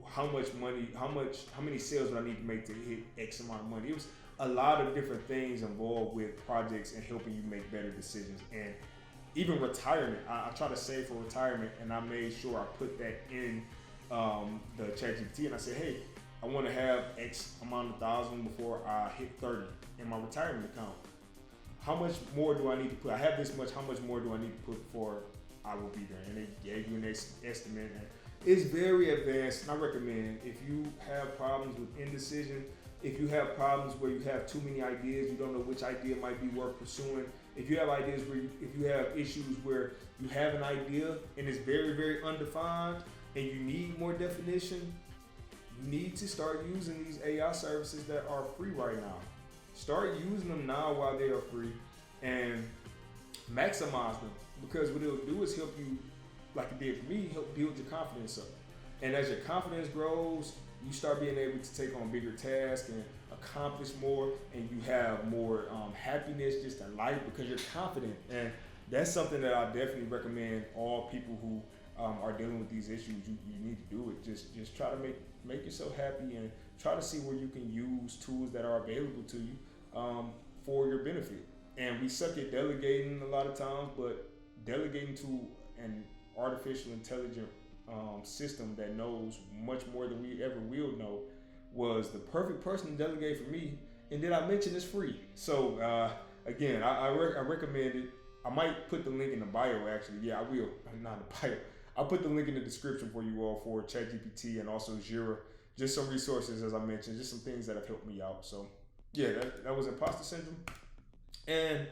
how many sales do I need to make to hit X amount of money? It was a lot of different things involved with projects and helping you make better decisions. And even retirement, I try to save for retirement, and I made sure I put that in the ChatGPT, and I said, hey, I want to have X amount of thousand before I hit 30 in my retirement account. How much more do I need to put? I have this much. How much more do I need to put before I will be there? And they gave you an estimate. And it's very advanced. And I recommend, if you have problems with indecision, if you have problems where you have too many ideas, you don't know which idea might be worth pursuing. If you have ideas if you have issues where you have an idea and it's very, very undefined and you need more definition, you need to start using these AI services that are free right now. Start using them now while they are free and maximize them, because what it'll do is help you, like it did for me, help build your confidence up. And as your confidence grows, you start being able to take on bigger tasks and accomplish more, and you have more happiness just in life because you're confident. And that's something that I definitely recommend all people who are dealing with these issues. You need to do it. Just try to make yourself happy and try to see where you can use tools that are available to you for your benefit. And we suck at delegating a lot of times, but delegating to an artificial intelligent system that knows much more than we ever will know was the perfect person to delegate for me. And then I mentioned it's free. So again, I recommend it. I might put the link in the bio, actually. Yeah, I will. Not in the bio. I'll put the link in the description for you all for ChatGPT and also JIRA. Just some resources, as I mentioned, just some things that have helped me out. So yeah, that was imposter syndrome. And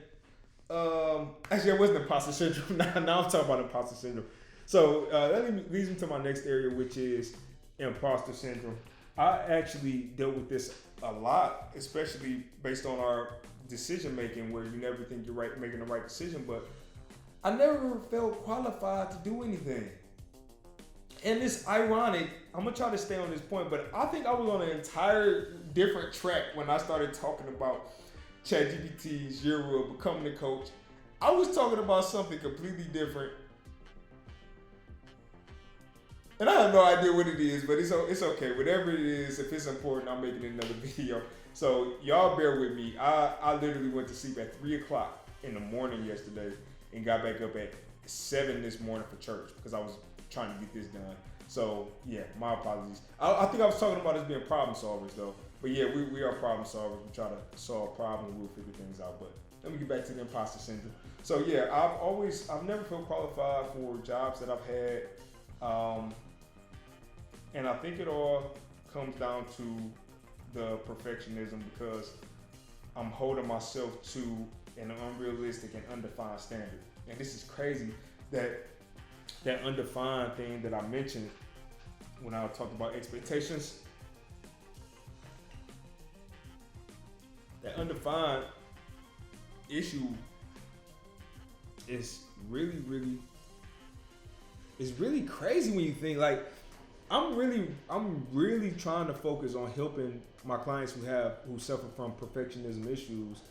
actually, it wasn't imposter syndrome. Now I'm talking about imposter syndrome. So that leads me to my next area, which is imposter syndrome. I actually dealt with this a lot, especially based on our decision making, where you never think you're making the right decision, but I never felt qualified to do anything. And it's ironic, I'm gonna try to stay on this point, but I think I was on an entire different track when I started talking about ChatGPT, JIRA, becoming a coach. I was talking about something completely different. And I have no idea what it is, but it's okay. Whatever it is, if it's important, I'm making another video. So y'all bear with me. I literally went to sleep at 3 o'clock in the morning yesterday and got back up at 7 this morning for church because I was trying to get this done. So yeah, my apologies. I think I was talking about us being problem solvers though. But yeah, we are problem solvers. We try to solve problems and we'll figure things out. But let me get back to the imposter syndrome. So yeah, I've never felt qualified for jobs that I've had. And I think it all comes down to the perfectionism, because I'm holding myself to an unrealistic and undefined standard. And this is crazy that undefined thing that I mentioned when I talked about expectations, that undefined issue is really crazy when you think, like, I'm really trying to focus on helping my clients who suffer from perfectionism issues.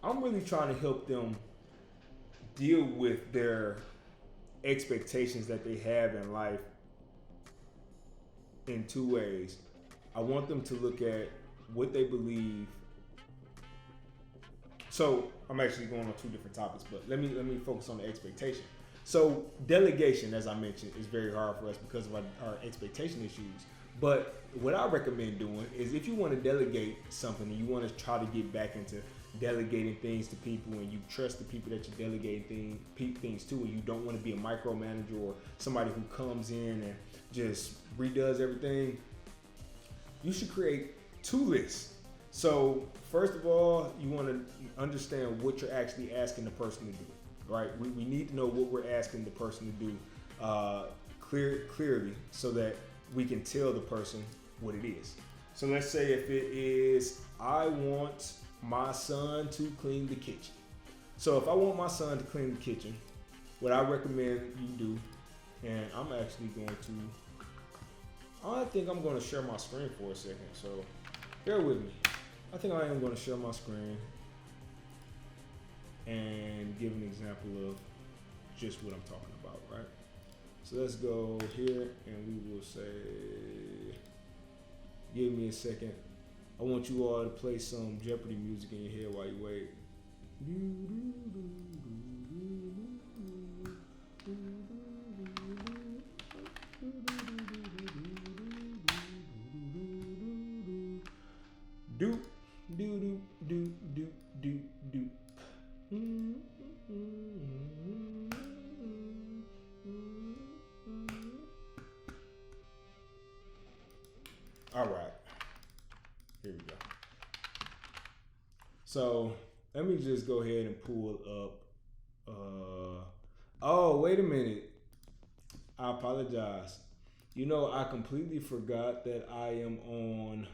I'm really trying to help them deal with their expectations that they have in life in two ways. I want them to look at what they believe. So I'm actually going on two different topics, but let me focus on the expectation. So delegation, as I mentioned, is very hard for us because of our expectation issues. But what I recommend doing is if you want to delegate something and you want to try to get back into delegating things to people and you trust the people that you're delegating things to, and you don't want to be a micromanager or somebody who comes in and just redoes everything, you should create two lists. So first of all, you want to understand what you're actually asking the person to do, right? We need to know what we're asking the person to do clearly so that we can tell the person what it is. So let's say if it is, I want my son to clean the kitchen. So if I want my son to clean the kitchen, what I recommend you do, and I'm actually going to, I think I'm going to share my screen for a second, so bear with me. I think I am going to share my screen and give an example of just what I'm talking about, right? So let's go here and we will say, give me a second. I want you all to play some Jeopardy music in your head while you wait. Do do do do do do. All right. Here we go. So let me just go ahead and pull up. Oh, wait a minute. I apologize. You know, I completely forgot that I am on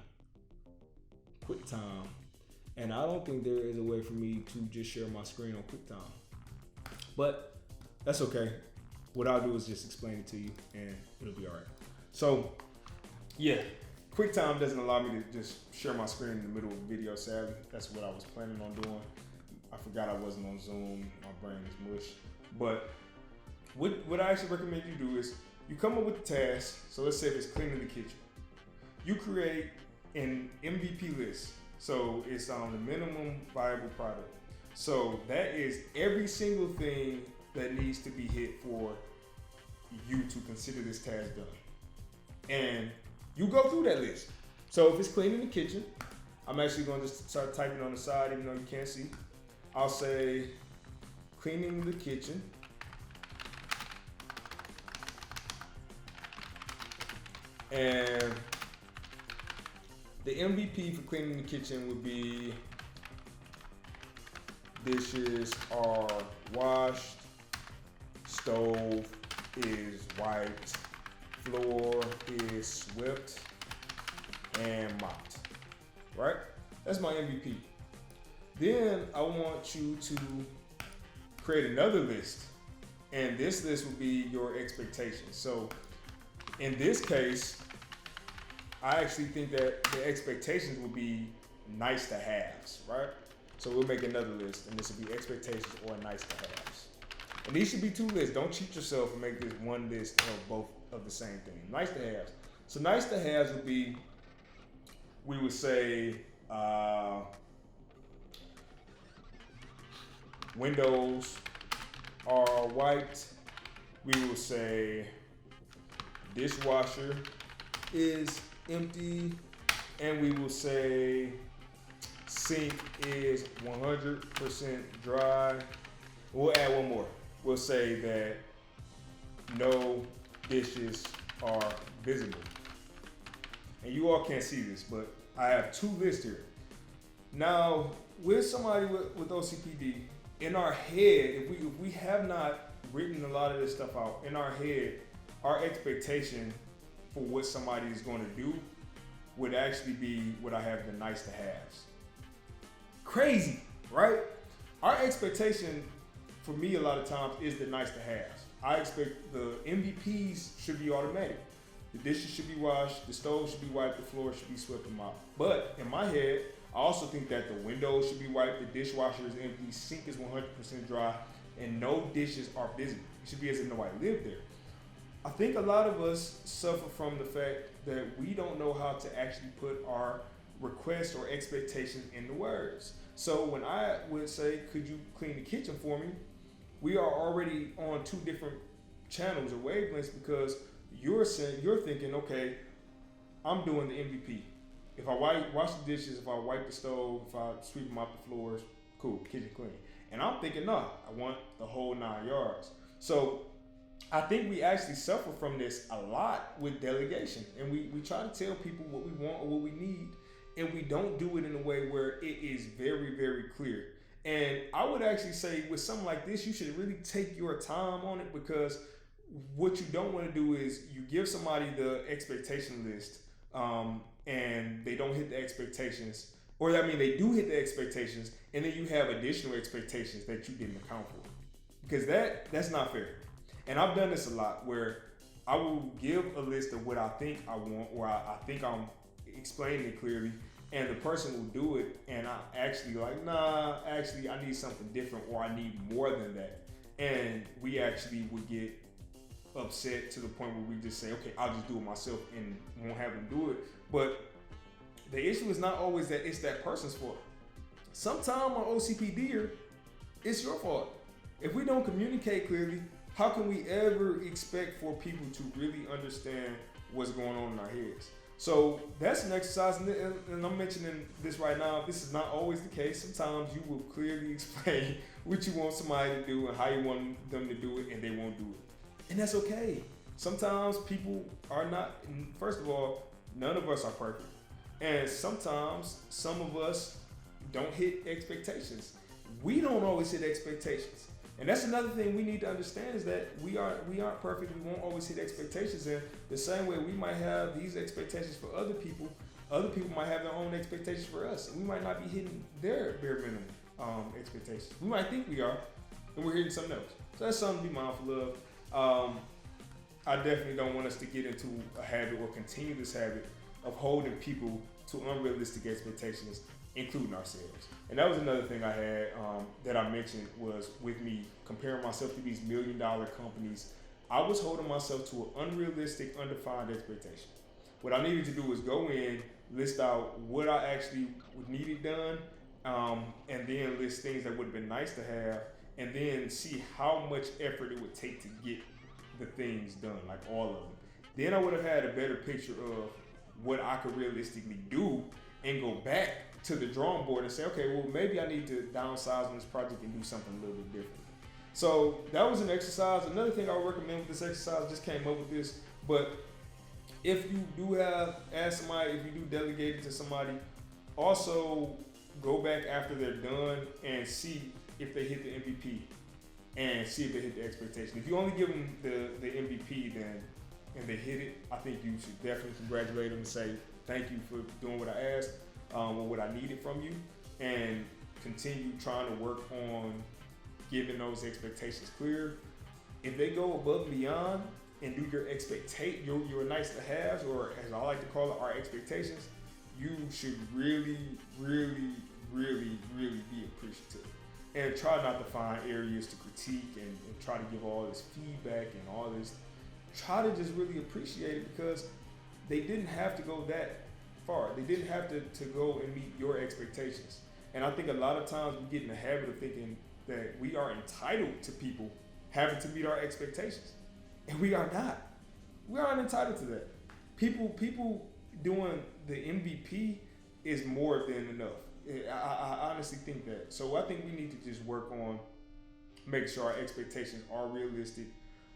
QuickTime. And I don't think there is a way for me to just share my screen on QuickTime. But that's okay. What I'll do is just explain it to you and it'll be all right. So, yeah. QuickTime doesn't allow me to just share my screen in the middle of a video, sadly. That's what I was planning on doing. I forgot I wasn't on Zoom. My brain is mush. But what I actually recommend you do is you come up with the task. So let's say if it's cleaning the kitchen. You create an MVP list. So it's on the minimum viable product. So that is every single thing that needs to be hit for you to consider this task done. And you go through that list. So if it's cleaning the kitchen, I'm actually going to just start typing on the side, even though you can't see. I'll say cleaning the kitchen. And the MVP for cleaning the kitchen would be dishes are washed, stove is wiped, floor is swept and mopped, right? That's my MVP. Then I want you to create another list, and this list will be your expectations. So in this case, I actually think that the expectations will be nice to haves, right? So we'll make another list, and this will be expectations or nice to haves. And these should be two lists. Don't cheat yourself and make this one list of both of the same thing. Nice to haves. So nice to haves would be, we would say, windows are wiped. We will say dishwasher is empty, and we will say sink is 100% dry. We'll add one more. We'll say that no dishes are visible. And you all can't see this, but I have two lists here. Now, with somebody with OCPD, in our head, if we have not written a lot of this stuff out, in our head, our expectation for what somebody is going to do would actually be what I have the nice to haves. Crazy, right? Our expectation for me a lot of times is the nice to haves. I expect the MVPs should be automatic. The dishes should be washed, the stove should be wiped, the floor should be swept and mopped. But in my head, I also think that the windows should be wiped, the dishwasher is empty, sink is 100% dry, and no dishes are visible. It should be as if nobody lived there. I think a lot of us suffer from the fact that we don't know how to actually put our requests or expectations into words. So when I would say, could you clean the kitchen for me? We are already on two different channels or wavelengths, because you're thinking, okay, I'm doing the MVP. If I wash the dishes, if I wipe the stove, if I sweep and mop the floors, cool, kitchen clean. And I'm thinking, no, I want the whole 9 yards. So I think we actually suffer from this a lot with delegation. And we try to tell people what we want or what we need, and we don't do it in a way where it is very, very clear. And I would actually say with something like this, you should really take your time on it, because what you don't want to do is you give somebody the expectation list, and they don't hit the expectations, or I mean they do hit the expectations, and then you have additional expectations that you didn't account for, because that's not fair. And I've done this a lot, where I will give a list of what I think I want, or I think I'm explaining it clearly, and the person will do it, and I actually like, nah, actually I need something different, or I need more than that. And we actually would get upset to the point where we just say, okay, I'll just do it myself and won't have them do it. But the issue is not always that it's that person's fault. Sometimes on OCPD, it's your fault. If we don't communicate clearly, how can we ever expect for people to really understand what's going on in our heads? So that's an exercise, and I'm mentioning this right now. This is not always the case. Sometimes you will clearly explain what you want somebody to do and how you want them to do it, and they won't do it. And that's okay. Sometimes people are not, first of all, none of us are perfect. And sometimes some of us don't hit expectations. We don't always hit expectations. And that's another thing we need to understand, is that we aren't perfect. We won't always hit expectations. And the same way we might have these expectations for other people might have their own expectations for us. And we might not be hitting their bare minimum expectations. We might think we are, and we're hitting something else. So that's something to be mindful of. I definitely don't want us to get into a habit or continue this habit of holding people to unrealistic expectations, including ourselves. And that was another thing I had that I mentioned, was with me comparing myself to these $1 million companies. I was holding myself to an unrealistic, undefined expectation. What I needed to do was go in, list out what I actually needed done, and then list things that would have been nice to have, and then see how much effort it would take to get the things done, like all of them. Then I would have had a better picture of what I could realistically do, and go back to the drawing board and say, okay, well, maybe I need to downsize on this project and do something a little bit different. So that was an exercise. Another thing I would recommend with this exercise, I just came up with this, but if you do ask somebody, if you do delegate it to somebody, also go back after they're done and see if they hit the MVP, and see if they hit the expectation. If you only give them the MVP and they hit it, I think you should definitely congratulate them and say, thank you for doing what I asked, or what I needed from you, and continue trying to work on giving those expectations clear. If they go above and beyond and do your nice to haves, or as I like to call it, our expectations, you should really, really, really, really be appreciative. And try not to find areas to critique and try to give all this feedback and all this. Try to just really appreciate it, because they didn't have to go that far. They didn't have to go and meet your expectations. And I think a lot of times we get in the habit of thinking that we are entitled to people having to meet our expectations. And we are not. We aren't entitled to that. People doing the MVP is more than enough. I honestly think that. So I think we need to just work on making sure our expectations are realistic.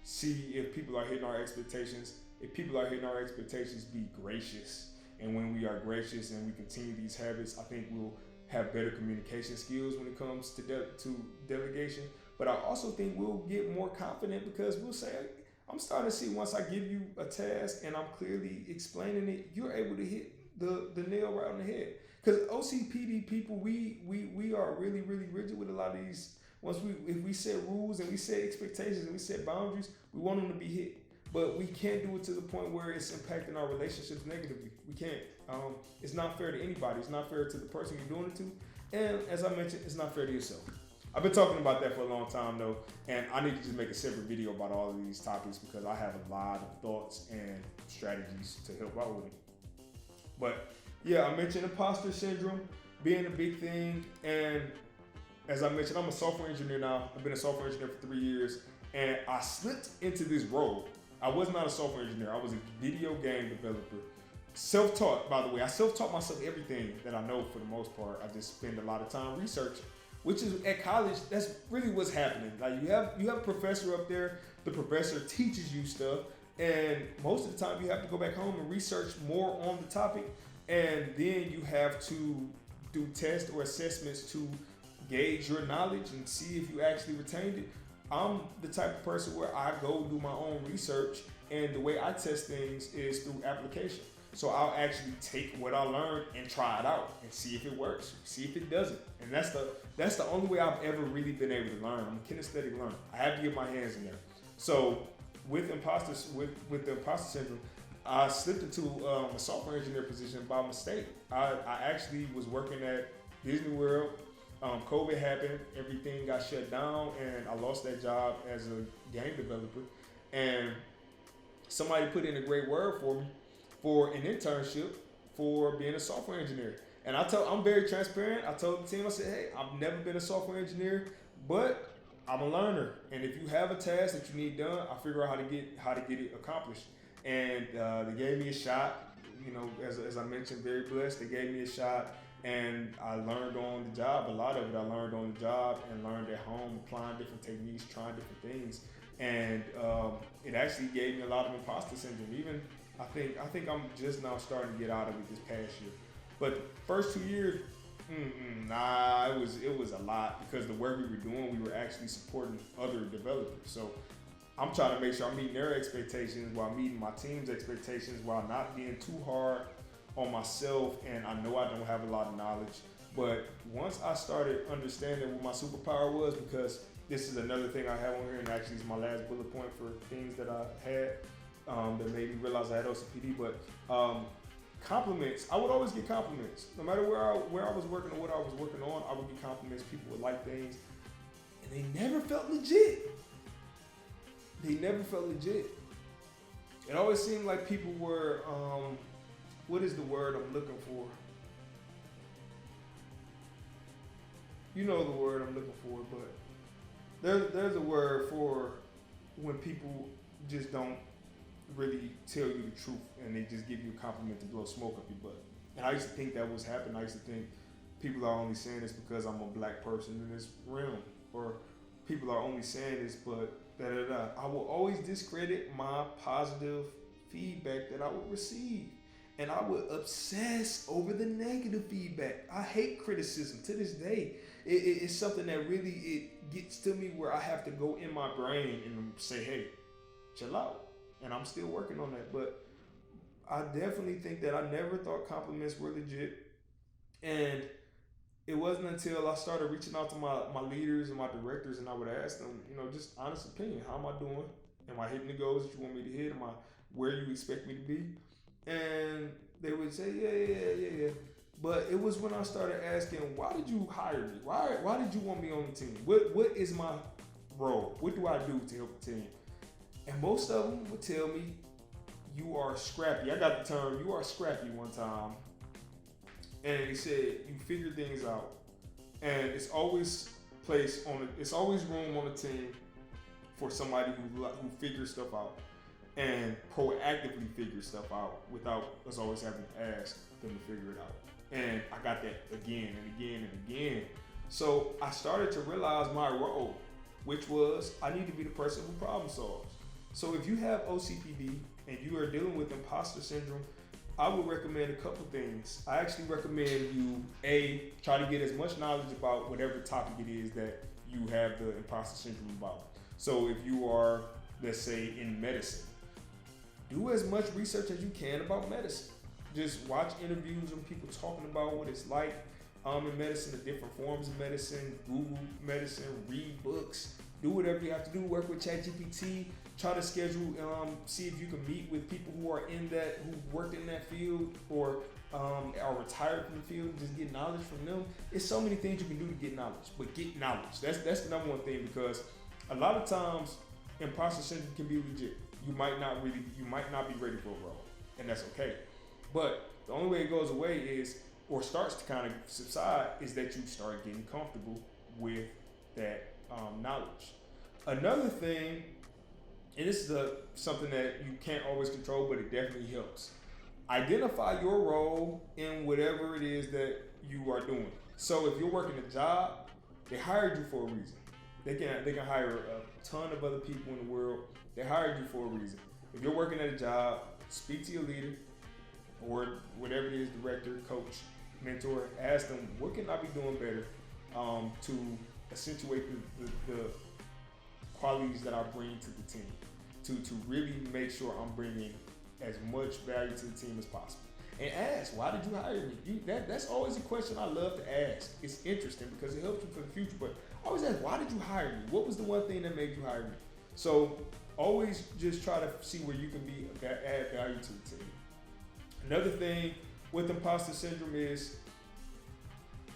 See if people are hitting our expectations. If people are hitting our expectations, be gracious. And when we are gracious and we continue these habits, I think we'll have better communication skills when it comes to delegation. But I also think we'll get more confident, because we'll say, I'm starting to see, once I give you a task and I'm clearly explaining it, you're able to hit the nail right on the head. Because OCPD people, we are really, really rigid with a lot of these. If we set rules and we set expectations and we set boundaries, we want them to be hit. but we can't do it to the point where it's impacting our relationships negatively. We can't. It's not fair to anybody. It's not fair to the person you're doing it to, and as I mentioned, it's not fair to yourself. I've been talking about that for a long time though, and I need to just make a separate video about all of these topics because I have a lot of thoughts and strategies to help out with it. But yeah, I mentioned imposter syndrome being a big thing, and as I mentioned, I'm a software engineer now. I've been a software engineer for 3 years, and I slipped into this role. I was not a software engineer. I was a video game developer. Self-taught, by the way. I self-taught myself everything that I know for the most part. I just spend a lot of time researching, which is at college, that's really what's happening. Like you have a professor up there, the professor teaches you stuff, and most of the time you have to go back home and research more on the topic, and then you have to do tests or assessments to gauge your knowledge and see if you actually retained it. I'm the type of person where I go do my own research, and the way I test things is through application. So I'll actually take what I learned and try it out and see if it works, see if it doesn't. And that's the only way I've ever really been able to learn. I'm a kinesthetic learner. I have to get my hands in there. So with the imposter syndrome, I slipped into a software engineer position by mistake. I actually was working at Disney World. COVID happened, everything got shut down, and I lost that job as a game developer. And somebody put in a great word for me for an internship for being a software engineer. And I'm very transparent. I told the team, I said, hey, I've never been a software engineer, but I'm a learner. And if you have a task that you need done, I figure out how to get it accomplished. And they gave me a shot. You know, as I mentioned, very blessed. They gave me a shot, and I learned on the job. A lot of it I learned on the job and learned at home, applying different techniques, trying different things. And it actually gave me a lot of imposter syndrome. Even I think I'm just now starting to get out of it this past year. But the first 2 years, it was a lot because the work we were doing, we were actually supporting other developers. So I'm trying to make sure I'm meeting their expectations while meeting my team's expectations while not being too hard on myself. And I know I don't have a lot of knowledge, but once I started understanding what my superpower was, because this is another thing I have on here, and actually it's my last bullet point for things that I had that made me realize I had OCPD, but compliments. I would always get compliments. No matter where I was working or what I was working on, I would get compliments. People would like things, and they never felt legit. It always seemed like people were, what is the word I'm looking for? You know the word I'm looking for, but there's a word for when people just don't really tell you the truth and they just give you a compliment to blow smoke up your butt. And I used to think that was happening. I used to think people are only saying this because I'm a black person in this realm, or people are only saying this, but da-da-da. I will always discredit my positive feedback that I would receive. And I would obsess over the negative feedback. I hate criticism to this day. It's something that really, it gets to me where I have to go in my brain and say, hey, chill out. And I'm still working on that. But I definitely think that I never thought compliments were legit. And it wasn't until I started reaching out to my leaders and my directors, and I would ask them, just honest opinion. How am I doing? Am I hitting the goals that you want me to hit? Am I where you expect me to be? And they would say, yeah. But it was when I started asking, why did you hire me? Why did you want me on the team? What is my role? What do I do to help the team? And most of them would tell me, you are scrappy. I got the term, you are scrappy one time. And he said, you figure things out. And it's always it's always room on the team for somebody who figures stuff out and proactively figures stuff out without us always having to ask them to figure it out. And I got that again and again and again. So I started to realize my role, which was I need to be the person who problem solves. So if you have OCPD and you are dealing with imposter syndrome, I would recommend a couple things. I actually recommend you, try to get as much knowledge about whatever topic it is that you have the imposter syndrome about. So if you are, let's say, in medicine, do as much research as you can about medicine. Just watch interviews of people talking about what it's like in medicine, the different forms of medicine, Google medicine, read books, do whatever you have to do. Work with ChatGPT. Try to schedule, see if you can meet with people who are in that, who worked in that field or are retired from the field. Just get knowledge from them. It's so many things you can do to get knowledge, but get knowledge. That's the number one thing, because a lot of times imposter syndrome can be legit. You might not be ready for a role, and that's okay. But the only way it goes away is, or starts to kind of subside, is that you start getting comfortable with that knowledge. Another thing, and this is something that you can't always control, but it definitely helps. Identify your role in whatever it is that you are doing. So if you're working a job, they hired you for a reason. They can hire a ton of other people in the world. They hired you for a reason. If you're working at a job, speak to your leader or whatever it is, director, coach, mentor. Ask them, what can I be doing better to accentuate the qualities that I bring to the team, to really make sure I'm bringing as much value to the team as possible. And ask, why did you hire me? That's always a question I love to ask. It's interesting because it helps you for the future, but I always ask, why did you hire me? What was the one thing that made you hire me? So always just try to see where you can add value to the team. Another thing with imposter syndrome is,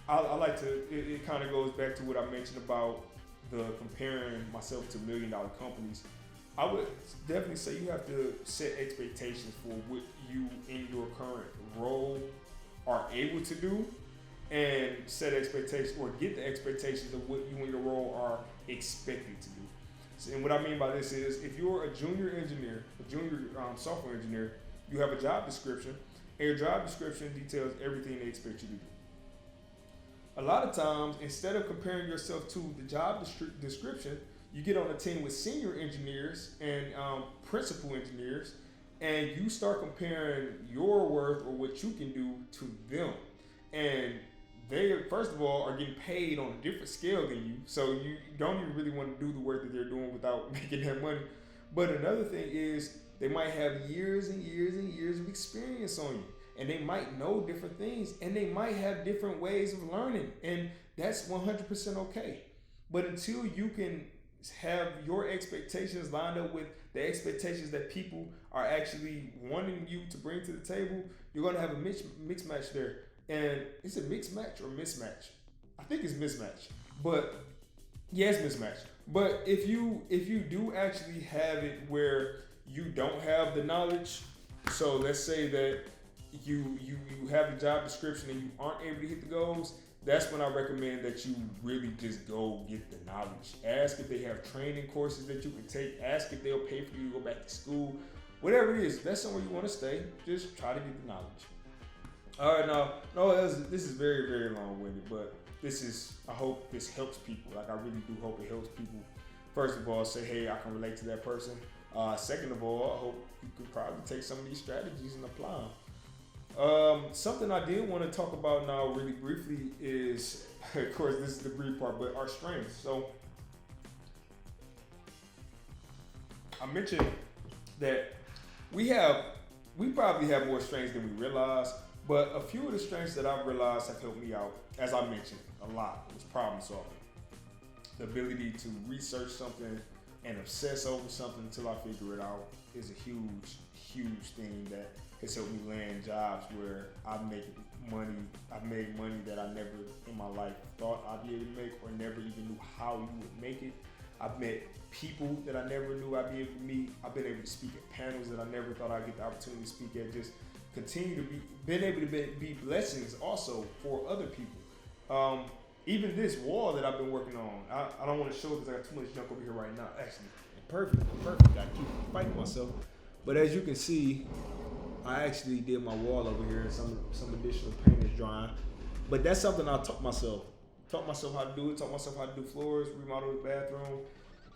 I like to, it kind of goes back to what I mentioned about the comparing myself to $1 million companies. I would definitely say you have to set expectations for what you in your current role are able to do, and set expectations or get the expectations of what you in your role are expected to do. So, and what I mean by this is, if you're a junior engineer, a junior software engineer, you have a job description, and your job description details everything they expect you to do. A lot of times, instead of comparing yourself to the job description, you get on a team with senior engineers and principal engineers, and you start comparing your worth or what you can do to them. And they, first of all, are getting paid on a different scale than you, so you don't even really want to do the work that they're doing without making that money. But another thing is, they might have years and years and years of experience on you, and they might know different things, and they might have different ways of learning, and that's 100% okay. But until you can have your expectations lined up with the expectations that people are actually wanting you to bring to the table, you're going to have a mixed match there. And is it mixed match or mismatch? I think it's mismatch, but yeah, it's mismatch. But if you do actually have it where you don't have the knowledge, so let's say that you have the job description and you aren't able to hit the goals, that's when I recommend that you really just go get the knowledge. Ask if they have training courses that you can take. Ask if they'll pay for you to go back to school. Whatever it is, if that's somewhere you want to stay, just try to get the knowledge. All right, this is very, very long-winded, but I hope this helps people. Like, I really do hope it helps people. First of all, say, hey, I can relate to that person. Second of all, I hope you could probably take some of these strategies and apply them. Something I did want to talk about now really briefly is, of course, this is the brief part, but our strengths. So I mentioned that we probably have more strengths than we realize, but a few of the strengths that I've realized have helped me out, as I mentioned a lot, was problem solving. The ability to research something and obsess over something until I figure it out is a huge, huge thing that has helped me land jobs where I've made money that I never in my life thought I'd be able to make, or never even knew how you would make it. I've met people that I never knew I'd be able to meet. I've been able to speak at panels that I never thought I'd get the opportunity to speak at. Just continue to been able to be blessings also for other people. Even this wall that I've been working on, I don't want to show it because I got too much junk over here right now. Actually, perfect. I keep fighting myself. But as you can see, I actually did my wall over here, and some additional paint is drying. But that's something I taught myself. Taught myself how to do it. Taught myself how to do floors, remodel the bathroom.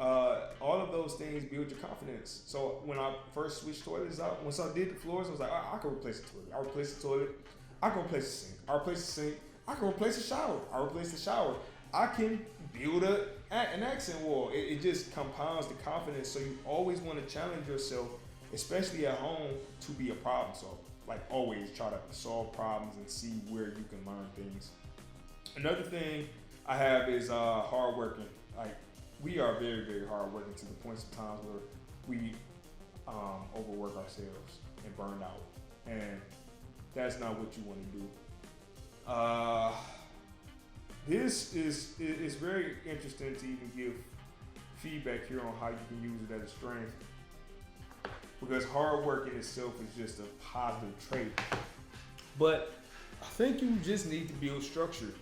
All of those things build your confidence. So when I first switched toilets out, once I did the floors, I was like, I can replace the toilet. I replaced the toilet. I can replace the sink. I replace the sink. I can replace the shower. I replace the shower. I can build an accent wall. It just compounds the confidence. So you always want to challenge yourself, especially at home, to be a problem solver. Like, always try to solve problems and see where you can learn things. Another thing I have is hard working. Like, we are very, very hard working to the point sometimes where we overwork ourselves and burn out. And that's not what you want to do. This is very interesting to even give feedback here on how you can use it as a strength, because hard work in itself is just a positive trait. But I think you just need to build structure.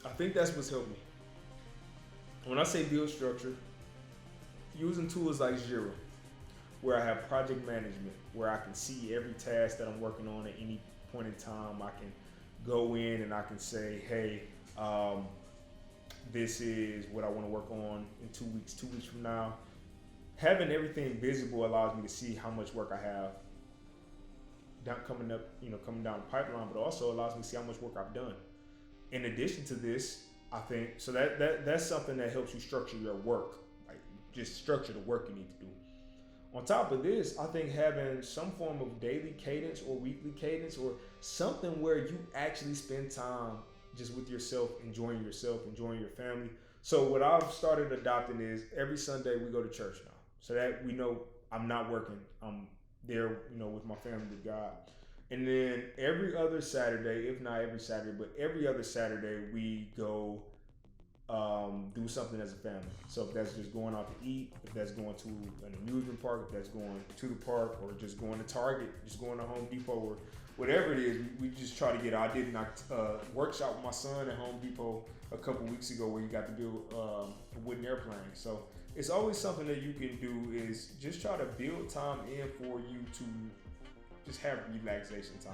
I think that's what's helped me. When I say build structure, using tools like JIRA, where I have project management, where I can see every task that I'm working on at any point in time. I can go in and I can say, hey, this is what I want to work on in 2 weeks, 2 weeks from now. Having everything visible allows me to see how much work I have coming down the pipeline, but also allows me to see how much work I've done. In addition to this, I think, so that's something that helps you structure your work, like just structure the work you need to do. On top of this, I think having some form of daily cadence or weekly cadence or something where you actually spend time just with yourself, enjoying your family. So what I've started adopting is every Sunday we go to church now. So that we know I'm not working. I'm there, with my family, with God. And then every other Saturday, if not every Saturday, but every other Saturday, we go do something as a family. So if that's just going out to eat, if that's going to an amusement park, if that's going to the park, or just going to Target, just going to Home Depot, or whatever it is, we just try to get out. I did a workshop with my son at Home Depot a couple weeks ago where he got to build a wooden airplane. So it's always something that you can do is just try to build time in for you to just have relaxation time,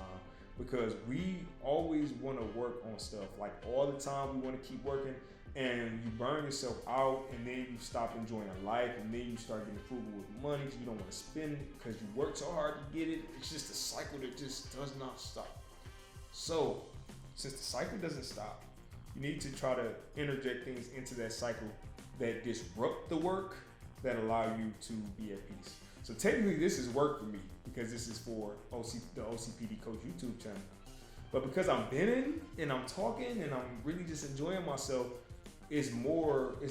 because we always want to work on stuff. Like all the time we want to keep working, and you burn yourself out, and then you stop enjoying life, and then you start getting frugal with money because you don't want to spend it because you work so hard to get it. It's just a cycle that just does not stop. So since the cycle doesn't stop, you need to try to interject things into that cycle that disrupt the work, that allow you to be at peace. So technically this is work for me because this is for the OCPD Coach YouTube channel. But because I'm venting and I'm talking and I'm really just enjoying myself, it's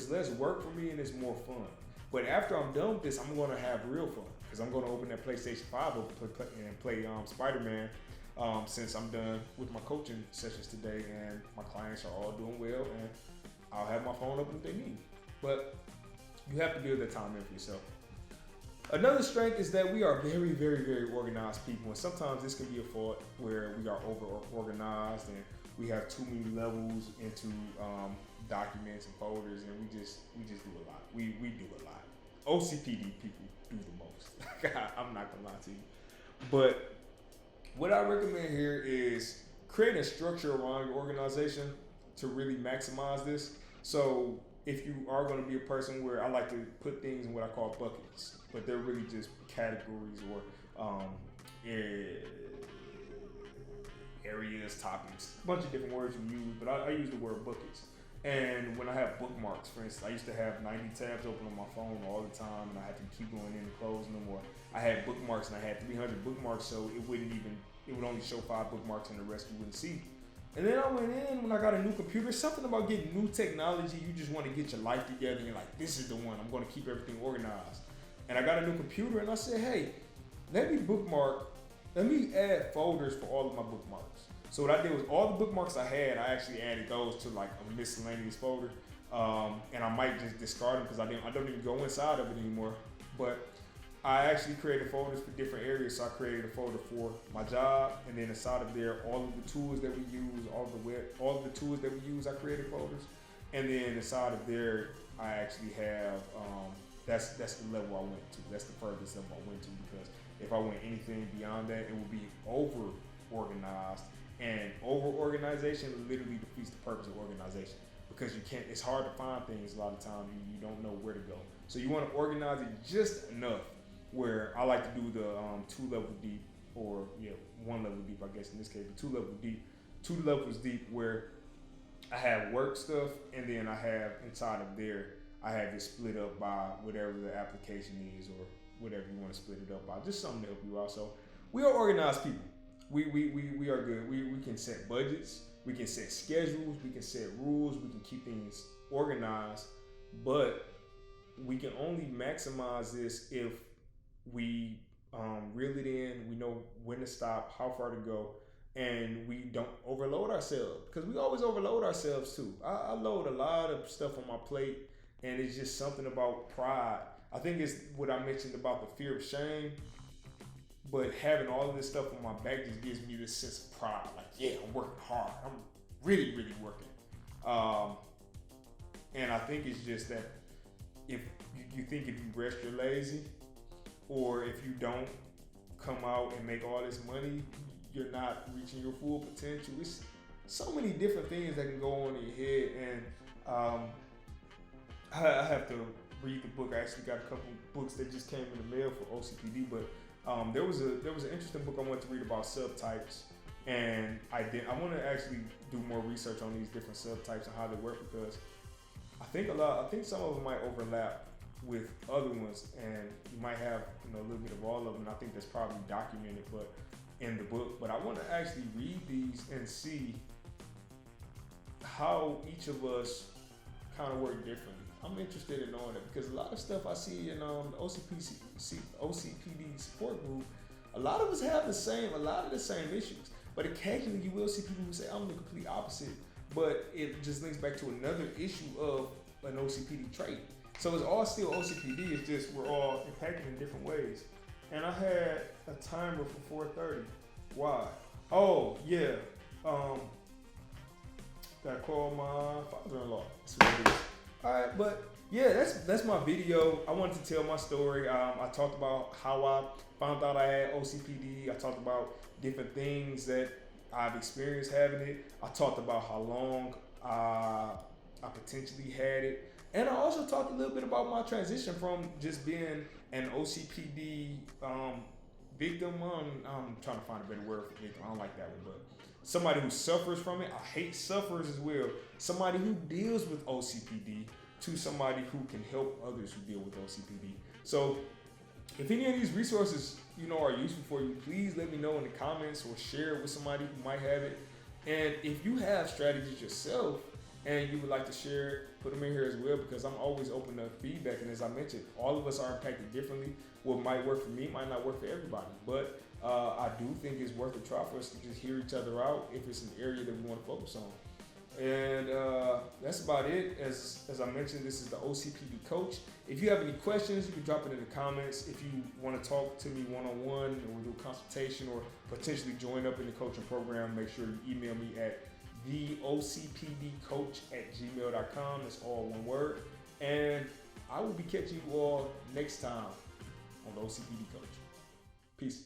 less work for me and it's more fun. But after I'm done with this, I'm gonna have real fun because I'm gonna open that PlayStation 5 up and play Spider-Man since I'm done with my coaching sessions today and my clients are all doing well, and I'll have my phone open if they need. But you have to build that time in for yourself. Another strength is that we are very, very, very organized people, and sometimes this can be a fault where we are over-organized and we have too many levels into documents and folders, and we just do a lot. We do a lot. OCPD people do the most. I'm not gonna lie to you. But what I recommend here is create a structure around your organization to really maximize this. So if you are going to be a person where I like to put things in what I call buckets, but they're really just categories or areas, topics, a bunch of different words you use, but I use the word buckets. And when I have bookmarks, for instance, I used to have 90 tabs open on my phone all the time, and I had to keep going in and closing them. Or I had bookmarks and I had 300 bookmarks, so it would only show 5 bookmarks and the rest you wouldn't see. And then I went in when I got a new computer. Something about getting new technology, you just want to get your life together and you're like, this is the one, I'm going to keep everything organized. And I got a new computer and I said, hey, let me add folders for all of my bookmarks. So what I did was all the bookmarks I had, I actually added those to like a miscellaneous folder. And I might just discard them because I don't even go inside of it anymore. But I actually created folders for different areas. So I created a folder for my job, and then inside of there, all of the tools that we use, all of the tools that we use, I created folders. And then inside of there, I actually have, that's the level I went to. That's the furthest level I went to, because if I went anything beyond that, it would be over organized. And over organization literally defeats the purpose of organization, because it's hard to find things a lot of times. You don't know where to go. So you want to organize it just enough where I like to do the 2 level deep, or 1 level deep, I guess in this case, but 2 levels deep, where I have work stuff, and then I have inside of there, I have it split up by whatever the application is, or whatever you want to split it up by, just something to help you out. So we are organized people. We are good. We can set budgets, We can set schedules, we can set rules, we can keep things organized, but we can only maximize this if we reel it in, we know when to stop, how far to go, and we don't overload ourselves, because we always overload ourselves too. I load a lot of stuff on my plate, and it's just something about pride. I think it's what I mentioned about the fear of shame, but having all of this stuff on my back just gives me this sense of pride. Like, yeah, I'm working hard. I'm really, really working. And I think it's just that if you think if you rest, you're lazy, or if you don't come out and make all this money, you're not reaching your full potential. It's so many different things that can go on in your head. And I have to read the book. I actually got a couple books that just came in the mail for OCPD, but there was an interesting book I wanted to read about subtypes, and I want to actually do more research on these different subtypes and how they work, because I think some of them might overlap with other ones, and you might have a little bit of all of them. And I think that's probably documented, but in the book. But I want to actually read these and see how each of us kind of work differently. I'm interested in knowing it, because a lot of stuff I see in the OCPD support group, a lot of us have a lot of the same issues. But occasionally you will see people who say, I'm the complete opposite, but it just links back to another issue of an OCPD trait. So it's all still OCPD, it's just we're all impacted in different ways. And I had a timer for 4:30. Why? Oh, yeah. Gotta call my father-in-law. That's what it is. All right, but yeah, that's my video. I wanted to tell my story. I talked about how I found out I had OCPD. I talked about different things that I've experienced having it. I talked about how long I potentially had it. And I also talked a little bit about my transition from just being an OCPD victim. I'm trying to find a better word for victim. I don't like that one, but somebody who suffers from it. I hate sufferers as well. Somebody who deals with OCPD to somebody who can help others who deal with OCPD. So if any of these resources, are useful for you, please let me know in the comments or share it with somebody who might have it. And if you have strategies yourself and you would like to share, put them in here as well, because I'm always open to feedback. And as I mentioned, all of us are impacted differently. What might work for me might not work for everybody. But I do think it's worth a try for us to just hear each other out if it's an area that we want to focus on. And that's about it. As I mentioned, this is the OCPD coach. If you have any questions, you can drop it in the comments. If you want to talk to me one-on-one, or do a consultation, or potentially join up in the coaching program, make sure you email me at TheOCPDCoach@gmail.com. That's all one word. And I will be catching you all next time on the OCPD Coach. Peace.